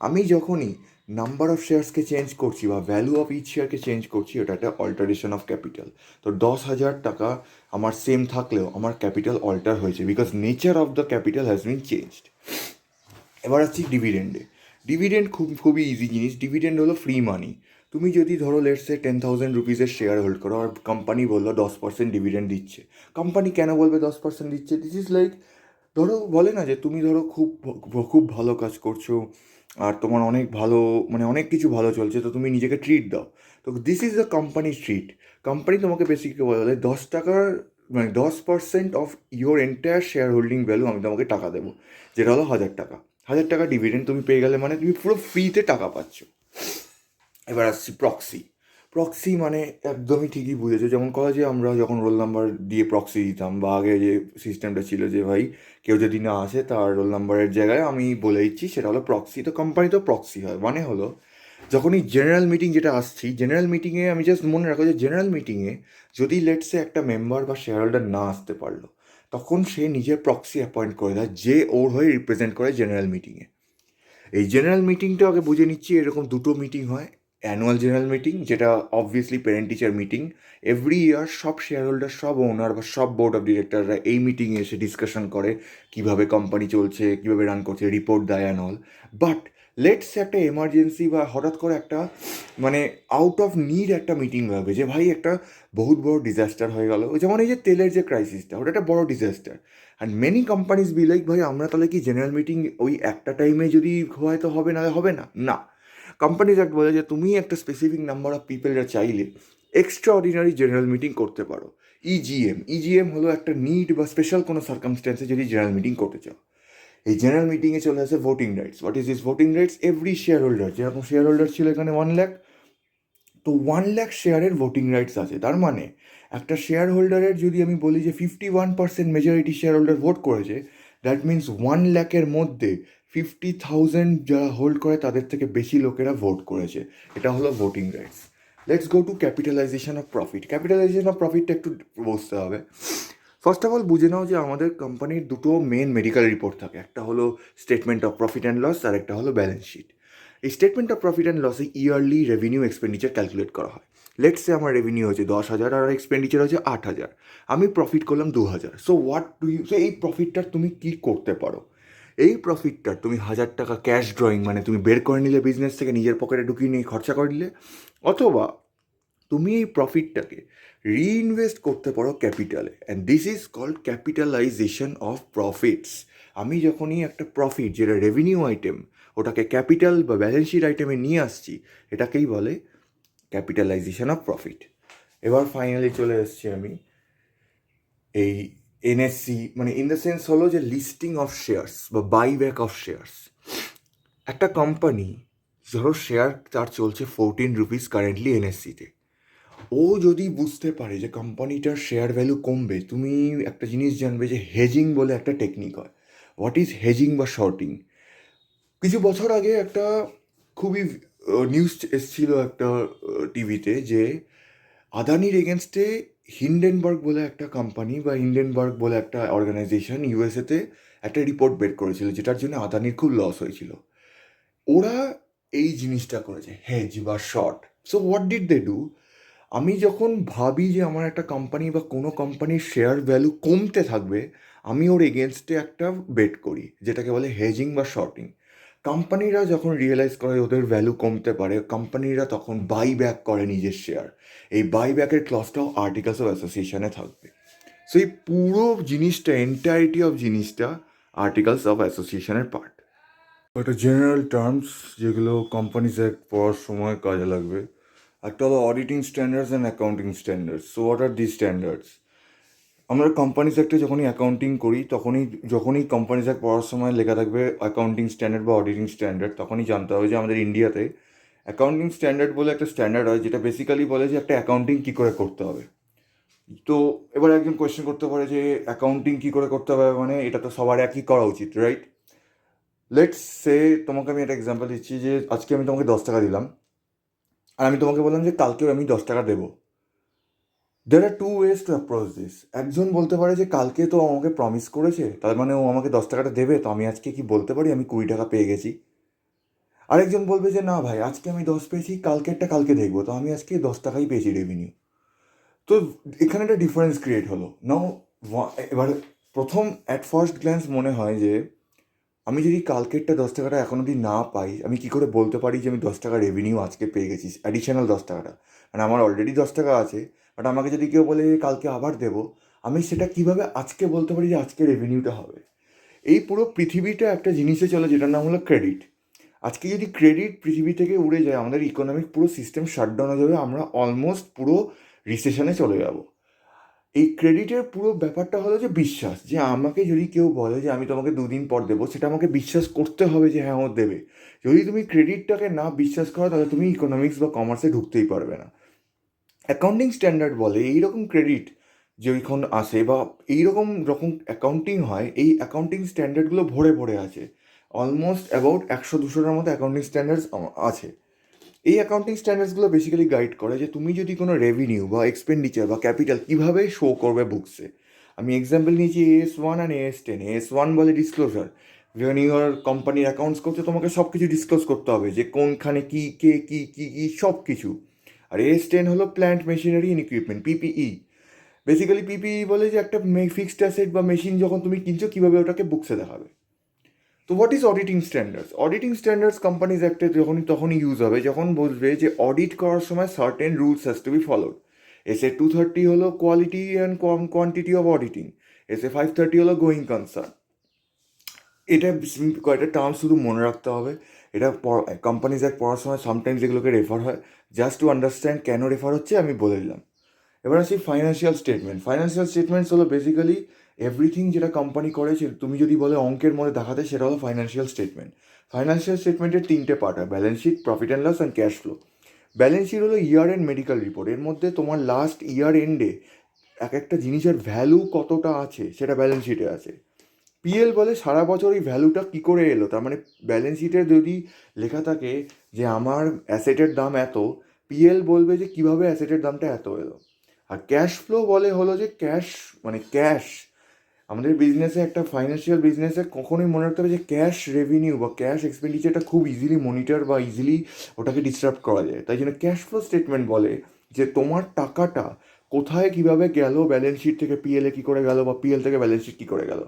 Speaker 2: আমি যখনই নাম্বার অফ শেয়ার্সকে চেঞ্জ করছি বা ভ্যালু অফ ইচ শেয়ারকে চেঞ্জ করছি, ওটা একটা অল্টারেশন অফ ক্যাপিটাল। তো 10,000 টাকা আমার সেম থাকলেও আমার ক্যাপিটাল অল্টার হয়েছে because nature of the capital has been changed. এবার আসছি ডিভিডেন্ডে। ডিভিডেন্ড খুবই ইজি জিনিস। ডিভিডেন্ড হলো ফ্রি মানি। তুমি যদি ধরো লেটসে 10,000 রুপিসের শেয়ার হোল্ড করো আর কোম্পানি বললো 10% ডিভিডেন্ড দিচ্ছে। কোম্পানি কেন বলবে 10% দিচ্ছে? দিস ইজ লাইক, ধরো বলে না যে তুমি ধরো খুব খুব ভালো কাজ করছো আর তোমার অনেক ভালো মানে অনেক কিছু ভালো চলছে, তো তুমি নিজেকে ট্রিট দাও। তো this is the company treat. Company তোমাকে বেসিক্যালি বলে 10 টাকার মানে 10% of your entire share holding value আমি তোমাকে টাকা দেবো, যেটা হলো 1000 টাকা। 1000 টাকা ডিভিডেন্ড তুমি পেয়ে গেলে মানে তুমি পুরো ফ্রিতে টাকা পাচ্ছ। এবার আসছি প্রক্সি। প্রক্সি মানে একদমই ঠিকই বুঝেছো, যেমন কলেজে আমরা যখন রোল নাম্বার দিয়ে প্রক্সি দিতাম বা আগে যে সিস্টেমটা ছিল যে ভাই কেউ যদি না আসে তার রোল নাম্বারের জায়গায় আমি বলে দিচ্ছি, সেটা হলো প্রক্সি। তো কোম্পানি তো প্রক্সি হয় মানে হলো যখনই জেনারেল মিটিং যেটা আসছি, জেনারেল মিটিংয়ে আমি জাস্ট মনে রাখো যে জেনারেল মিটিংয়ে যদি লেটসে একটা মেম্বার বা শেয়ার হোল্ডার না আসতে পারলো, তখন সে নিজের প্রক্সি অ্যাপয়েন্ট করে দেয় যে ওর হয়ে রিপ্রেজেন্ট করে জেনারেল মিটিংয়ে। এই জেনারেল মিটিংটা আগে বুঝে নিচ্ছি, এরকম দুটো মিটিং হয়। অ্যানুয়াল জেনারেল মিটিং, যেটা obviously parent teacher meeting. Every ইয়ার সব শেয়ার হোল্ডার, সব ওনার বা সব বোর্ড অফ ডিরেক্টররা এই মিটিংয়ে এসে ডিসকাশন করে কীভাবে কোম্পানি চলছে, কীভাবে রান করছে, রিপোর্ট দেয় অ্যান্ড অল। বাট লেটস একটা এমার্জেন্সি বা হঠাৎ করে একটা মানে আউট অফ নিড একটা মিটিং হবে যে ভাই একটা বহুত বড় ডিজাস্টার হয়ে গেল, যেমন এই যে তেলের যে ক্রাইসিসটা, ওটা একটা বড় disaster. And many companies be like ভাই আমরা তাহলে কি জেনারেল মিটিং ওই একটা টাইমে যদি হয় তো হবে, না হবে না। না, কোম্পানিজ অ্যাক্ট বলে যে তুমি একটা স্পেসিফিক নাম্বার অফ পিপলরা চাইলে এক্সট্রা অর্ডিনারি জেনারেল মিটিং করতে পারো। ইজিএম হলো একটা নিড বা স্পেশাল কোনো সার্কামস্ট্যান্সে যদি জেনারেল মিটিং করতে চাও। এই জেনারেল মিটিংয়ে চলে আসে voting rights. What is this voting rights? Every share holder, যেরকম শেয়ার হোল্ডার ছিল এখানে 1 লাখ, তো 1 লাখ শেয়ারের ভোটিং রাইটস আছে। তার মানে একটা শেয়ার হোল্ডারের যদি আমি বলি যে 51% মেজরিটি শেয়ার হোল্ডার ভোট করেছে, দ্যাট মিনস 1 লাখের মধ্যে 50,000 যারা হোল্ড করে তাদের থেকে বেশি লোকেরা ভোট করেছে। এটা হলো voting rights. Let's go to capitalisation of profit. Capitalisation of প্রফিটটা একটু বুঝতে হবে। ফার্স্ট অফ অল বুঝে নাও যে আমাদের কোম্পানির দুটো মেন মেডিকেল রিপোর্ট থাকে, একটা হলো statement of profit and loss আর একটা হলো ব্যালেন্স শিট। এই স্টেটমেন্ট অফ প্রফিট অ্যান্ড লসে ইয়ারলি রেভিনিউ এক্সপেন্ডিচার ক্যালকুলেট করা হয়। লেটসে আমার রেভিনিউ হচ্ছে 10,000 আর এক্সপেন্ডিচার হচ্ছে 8,000, আমি প্রফিট করলাম 2,000। সো এই প্রফিটটার তুমি কী করতে পারো? এই প্রফিটটার তুমি 1,000 টাকা ক্যাশ ড্রয়িং মানে তুমি বের করে নিলে বিজনেস থেকে, নিজের পকেটে ঢুকিয়ে নিয়ে খরচা করে নিলে, অথবা তুমি এই প্রফিটটাকে রিইনভেস্ট করতে পারো ক্যাপিটালে, and this is called capitalisation of profits. আমি যখনই একটা প্রফিট যেটা রেভিনিউ আইটেম ওটাকে ক্যাপিটাল বা ব্যালেন্স শিট আইটেমে নিয়ে আসছি, এটাকেই বলে ক্যাপিটালাইজেশন অফ প্রফিট। এবার ফাইনালি চলে এসেছি আমি এই এনএসসি, মানে ইন দ্য সেন্স হলো যে লিস্টিং অফ শেয়ার্স বা বাইব্যাক অফ শেয়ার্স। একটা কোম্পানি ধরো শেয়ার তার চলছে 14 রুপিস কারেন্টলি এনএসসিতে, ও যদি বুঝতে পারে যে কোম্পানিটার শেয়ার ভ্যালু কমবে, তুমি একটা জিনিস জানবে যে হেজিং বলে একটা টেকনিক হয়। হোয়াট ইজ হেজিং বা শর্টিং? কিছু বছর আগে একটা খুবই নিউজ এসেছিল একটা টিভিতে যে আদানির এগেনস্টে হিন্ডেনবার্গ বলে একটা কোম্পানি বা হিন্ডেনবার্গ বলে একটা অর্গানাইজেশন ইউএসএতে একটা রিপোর্ট বের করেছিল, যেটার জন্য আদানির খুব লস হয়েছিল। ওরা এই জিনিসটা করেছে, হেজ বা short. So what did they do? আমি যখন ভাবি যে আমার একটা কোম্পানি বা কোনো কোম্পানির শেয়ার ভ্যালু কমতে থাকবে, আমি ওর এগেনস্টে একটা বেট করি, যেটাকে বলে হেজিং বা শর্টিং। কোম্পানিরা যখন রিয়েলাইজ করে ওদের ভ্যালু কমতে পারে, কোম্পানিরা তখন বাই ব্যাক করে নিজের শেয়ার। এই বাই ব্যাকের ক্লজটাও আর্টিকেলস অফ অ্যাসোসিয়েশনে থাকবে। সো এই পুরো জিনিসটা, এন্টায়ারিটি অফ জিনিসটা আর্টিকেলস অফ অ্যাসোসিয়েশনের পার্ট।
Speaker 1: একটা জেনারেল টার্মস যেগুলো কোম্পানিজ অ্যাক্ট পড়ার সময় কাজে লাগবে। একটা হলো auditing standards and accounting standards. So what are this standards? আমরা কোম্পানিজ অ্যাক্টে যখনই অ্যাকাউন্টিং করি যখনই কোম্পানিজ অ্যাক্ট পড়ার সময় লেখা থাকবে অ্যাকাউন্টিং স্ট্যান্ডার্ড বা অডিটিং স্ট্যান্ডার্ড, তখনই জানতে হবে যে আমাদের ইন্ডিয়াতে অ্যাকাউন্টিং স্ট্যান্ডার্ড বলে একটা স্ট্যান্ডার্ড হয়, যেটা বেসিক্যালি বলে যে একটা অ্যাকাউন্টিং কী করে করতে হবে। তো এবার একজন কোয়েশ্চেন করতে পারে যে অ্যাকাউন্টিং কী করে করতে হবে, মানে এটা তো সবার একই করা উচিত, রাইট? লেটস সে, তোমাকে আমি একটা এক্সাম্পল দিচ্ছি যে আজকে আমি তোমাকে 10 টাকা দিলাম, আর আমি তোমাকে বললাম যে কালকেও আমি 10 টাকা দেবো। There are two ways to approach this. একজন বলতে পারে যে কালকে তো আমাকে প্রমিস করেছে, তার মানে ও আমাকে 10 টাকাটা দেবে, তো আমি আজকে কি বলতে পারি আমি 20 টাকা পেয়ে গেছি? আরেকজন বলবে যে না ভাই, আজকে আমি 10 পেয়েছি, কালকেরটা কালকে দেখবো, তো আমি আজকে 10 টাকাই পেয়েছি রেভিনিউ। তো এখানে একটা ডিফারেন্স ক্রিয়েট হলো নাও। এবার প্রথম অ্যাট ফার্স্ট গ্ল্যান্স মনে হয় যে আমি যদি কালকেরটা 10 টাকাটা এখন অবধি না পাই, আমি কী করে বলতে পারি যে আমি 10 টাকা রেভিনিউ আজকে পেয়ে গেছি, অ্যাডিশনাল 10 টাকাটা? মানে আমার অলরেডি 10 টাকা আছে, বাট আমাকে যদি কেউ বলে যে কালকে আবার দেবো, আমি সেটা কিভাবে আজকে বলতে পারি যে আজকে রেভিনিউটা হবে? এই পুরো পৃথিবীটা একটা জিনিসে চলে যেটার নাম হলো ক্রেডিট। আজকে যদি ক্রেডিট পৃথিবী থেকে উড়ে যায়, আমাদের ইকোনমিক পুরো সিস্টেম শাটডাউন হয়ে যাবে, আমরা অলমোস্ট পুরো রিসেশনে চলে যাব। এই ক্রেডিটের পুরো ব্যাপারটা হলো যে বিশ্বাস, যে আমাকে যদি কেউ বলে যে আমি তোমাকে 2 দিন পর দেবো, সেটা আমাকে বিশ্বাস করতে হবে যে হ্যাঁ ও দেবে। যদি তুমি ক্রেডিটটাকে না বিশ্বাস করো, তাহলে তুমি ইকোনমিক্স বা কমার্সে ঢুকতেই পারবে না। অ্যাকাউন্টিং স্ট্যান্ডার্ড বলে এইরকম ক্রেডিট যখন আসে বা এইরকম রকম অ্যাকাউন্টিং হয়, এই অ্যাকাউন্টিং স্ট্যান্ডার্ডগুলো ভরে ভরে আছে। অলমোস্ট অ্যাবাউট 100-200টার মতো অ্যাকাউন্টিং স্ট্যান্ডার্ডস আছে। এই অ্যাকাউন্টিং স্ট্যান্ডার্ডসগুলো বেসিক্যালি গাইড করে যে তুমি যদি কোনো রেভিনিউ বা এক্সপেন্ডিচার বা ক্যাপিটাল কীভাবে শো করবে বুকসে। আমি এক্সাম্পল নিয়েছি AS1 অ্যান্ড AS10। AS1 বলে ডিসক্লোজার, যখন ইউর কোম্পানির অ্যাকাউন্টস করছে তোমাকে সব কিছু ডিসক্লোজ করতে হবে, যে কোনখানে কী, কে কী কী কী সব কিছু। আর AS10 হলো plant machinery in equipment, PPE। Basically PPE বলে যে একটা ফিক্সড অ্যাসেট বা মেশিন যখন তুমি কিনছো, কীভাবে ওটাকে বুকসে দেখাবে। তো what is auditing standards? Auditing standards companies অ্যাক্টে তখনই ইউজ হবে যখন বলবে যে অডিট করার সময় certain rules has to be followed. SA 230 হলো quality and quantity of auditing. SA 530 হলো গোয়িং কনসার্ন। এটা কয়েকটা টার্ম শুধু মনে রাখতে হবে। এটা কোম্পানিজ অ্যাক্ট পড়ার সময় সামটাইমস এগুলোকে রেফার হয়। জাস্ট টু আন্ডারস্ট্যান্ড কেন রেফার হচ্ছে আমি বলে দিলাম। এবার আসি ফাইন্যান্সিয়াল স্টেটমেন্ট। ফাইন্যান্সিয়াল স্টেটমেন্টস হলো বেসিক্যালি এভরিথিং যেটা কোম্পানি করে, তুমি যদি বলে অঙ্কের মধ্যে দেখাতে, সেটা হলো ফাইন্যান্সিয়াল স্টেটমেন্ট। ফাইন্যান্সিয়াল স্টেটমেন্টের 3টে পার্ট হয়: balance sheet, profit and loss and cash flow. Balance sheet হলো ইয়ার এন্ড মেডিকেল রিপোর্ট। এর মধ্যে তোমার লাস্ট ইয়ার এন্ডে এক একটা জিনিসের ভ্যালু কতটা আছে সেটা ব্যালেন্স শিটে আছে। PL বলে সারা বছর এই ভ্যালুটা কী করে এলো, তার মানে ব্যালেন্স শিটে যদি লেখা থাকে যে আমার অ্যাসেটের দাম এত, PL বলবে যে কীভাবে অ্যাসেটের দামটা এত এলো। আর ক্যাশ ফ্লো বলে হলো যে ক্যাশ, মানে ক্যাশ। আমাদের বিজনেসে, একটা ফাইন্যান্সিয়াল বিজনেসে কখনোই মনে রাখতে হবে যে ক্যাশ রেভিনিউ বা ক্যাশ এক্সপেন্ডিচারটা খুব ইজিলি মনিটর বা ইজিলি ওটাকে ডিস্টার্ব করা যায়। তাই জন্য ক্যাশ ফ্লো স্টেটমেন্ট বলে যে তোমার টাকাটা কোথায় কীভাবে গেল, ব্যালেন্স শিট থেকে PL-এ কী করে গেল বা PL থেকে ব্যালেন্স শিট কী করে গেল।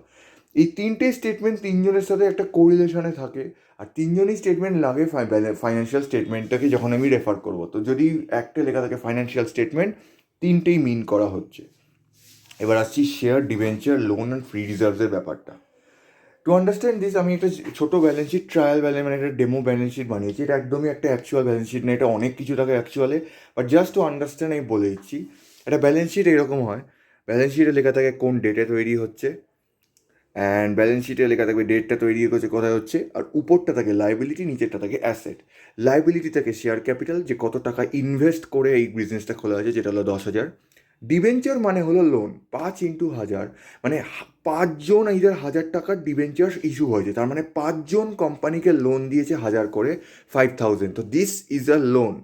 Speaker 1: এই 3টে স্টেটমেন্ট 3জনের সাথে একটা কোরিলেশনে থাকে, আর 3জনই স্টেটমেন্ট লাগে ফাইন্যান্সিয়াল স্টেটমেন্টটাকে যখন আমি রেফার করবো। তো যদি একটা লেখা থাকে ফাইন্যান্সিয়াল স্টেটমেন্ট, 3টেই মিন করা হচ্ছে। এবার আসছি share, debenture, loan and free রিজার্ভসের ব্যাপারটা। টু আন্ডারস্ট্যান্ড দিস, আমি একটা ছোটো ব্যালেন্স শিট, ট্রায়াল ব্যালেন্স, মানে একটা ডেমো ব্যালেন্স শিট বানিয়েছি। এটা একদমই একটা অ্যাকচুয়াল ব্যালেন্স শিট না, এটা অনেক কিছু থাকে অ্যাকচুয়ালে, বাট জাস্ট টু আন্ডারস্ট্যান্ড আমি বলে দিচ্ছি। একটা ব্যালেন্স শিট এরকম হয়। ব্যালেন্স শিটে লেখা থাকে কোন ডেটে তৈরি হচ্ছে, অ্যান্ড ব্যালেন্স শিটে লেখা থাকবে ডেটটা তৈরি করছে, কোথায় হচ্ছে, আর উপরটা থাকে লাইবিলিটি, নিচেরটা থাকে অ্যাসেট। লাইবিলিটি থাকে শেয়ার ক্যাপিটাল, যে কত টাকা ইনভেস্ট করে এই বিজনেসটা খোলা হয়েছে, যেটা হলো 10,000। ডিবেঞ্চার মানে হলো লোন, 5x1000, মানে 5জন ইদার 1,000 টাকার ডিবেঞ্চার ইস্যু হয়েছে, তার মানে 5জন কোম্পানিকে লোন দিয়েছে 1,000 করে, 5,000। তো দিস ইজ আ লোন।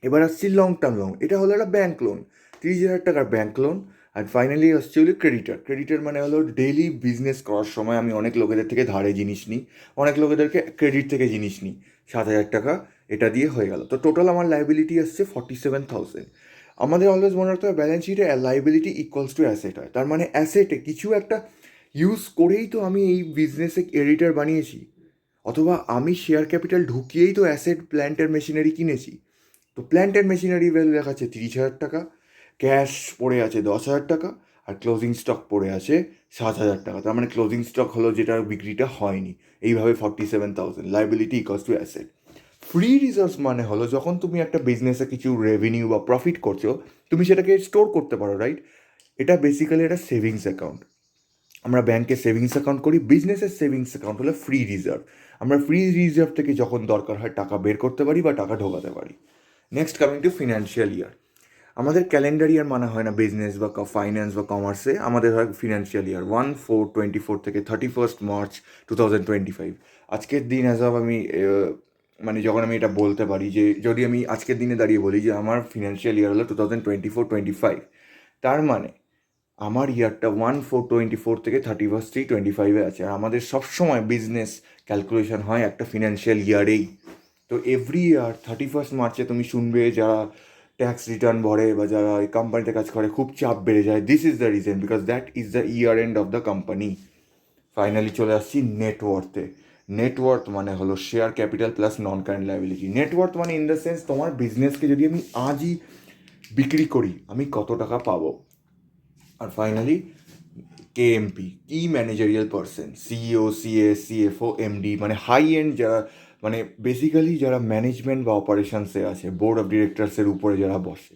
Speaker 1: এবার আসছি লং টার্ম লোন। এটা হলো একটা ব্যাঙ্ক লোন, 30,000 টাকার ব্যাঙ্ক লোন। আর ফাইনালি আসছে হলো ক্রেডিটার। ক্রেডিটার মানে হলো ডেইলি বিজনেস করার সময় আমি অনেক লোকেদের থেকে ধারে জিনিস নিই, অনেক লোকেদেরকে ক্রেডিট থেকে জিনিস নিই, 7,000 টাকা এটা দিয়ে হয়ে গেল। তো টোটাল আমার লাইবিলিটি আসছে 47,000। আমাদের অলওয়েজ মনে রাখতে হবে ব্যালেন্স শিটে লাইবিলিটি ইকুয়ালস টু অ্যাসেট হয়। তার মানে অ্যাসেটে কিছু একটা ইউজ করেই তো আমি এই বিজনেসে ক্রেডিটার বানিয়েছি, অথবা আমি শেয়ার ক্যাপিটাল ঢুকিয়েই তো অ্যাসেট, প্ল্যান্টের মেশিনারি কিনেছি। তো প্ল্যান্ট অ্যান্ড মেশিনারি ভ্যালু দেখাচ্ছে 30,000 টাকা, ক্যাশ পড়ে আছে 10,000 টাকা,
Speaker 2: আর ক্লোজিং স্টক পড়ে আছে 7,000 টাকা। তার মানে ক্লোজিং স্টক হলো যেটার বিক্রিটা হয়নি, এইভাবে 47,000 liability equals to asset. Free reserves মানে হলো যখন তুমি একটা বিজনেসে কিছু রেভিনিউ বা প্রফিট করছো, তুমি সেটাকে স্টোর করতে পারো, রাইট? এটা বেসিক্যালি একটা সেভিংস অ্যাকাউন্ট। আমরা ব্যাংকে সেভিংস অ্যাকাউন্ট করি, বিজনেসের সেভিংস অ্যাকাউন্ট হলো ফ্রি রিজার্ভ। আমরা ফ্রি রিজার্ভ থেকে যখন দরকার হয় টাকা বের করতে পারি বা টাকা ঢোকাতে পারি। Next coming to financial year. আমাদের ক্যালেন্ডার ইয়ার মানা হয় না বিজনেস বা ফাইন্যান্স বা কমার্সে, আমাদের হয় ফিনান্সিয়াল ইয়ার 1/4/24 থেকে 31 মার্চ 2025। আজকের দিন অ্যাজ অফ আমি মানে যখন আমি এটা বলতে পারি যে যদি আমি আজকের দিনে দাঁড়িয়ে বলি যে আমার ফিনান্সিয়াল ইয়ার হলো 2024-25, তার মানে আমার ইয়ারটা 1/4/24 থেকে 31/3/25 আছে। আর আমাদের সবসময় বিজনেস ক্যালকুলেশন হয় একটা ফিনান্সিয়াল ইয়ারেই। তো এভরি ইয়ার 31 মার্চে তুমি শুনবে যারা ট্যাক্স রিটার্ন ভরে বা যারা এই কোম্পানিতে কাজ করে খুব চাপ বেড়ে যায়। This is the reason, because that is the year end of the company. Finally চলে আসছি নেটওয়ার্থে। নেটওয়ার্থ মানে হলো শেয়ার ক্যাপিটাল প্লাস নন কারেন্ট লাইবিলিটি। নেটওয়ার্থ মানে ইন দ্য সেন্স তোমার বিজনেসকে যদি আমি আজই বিক্রি করি আমি কত টাকা পাবো। আর ফাইনালি কেএমপি, কি managerial person, CEO, CS, CFO, MD, মানে হাই এন্ড যারা, মানে বেসিক্যালি যারা ম্যানেজমেন্ট বা অপারেশনসে আছে, বোর্ড অফ ডিরেক্টরসের উপরে যারা বসে।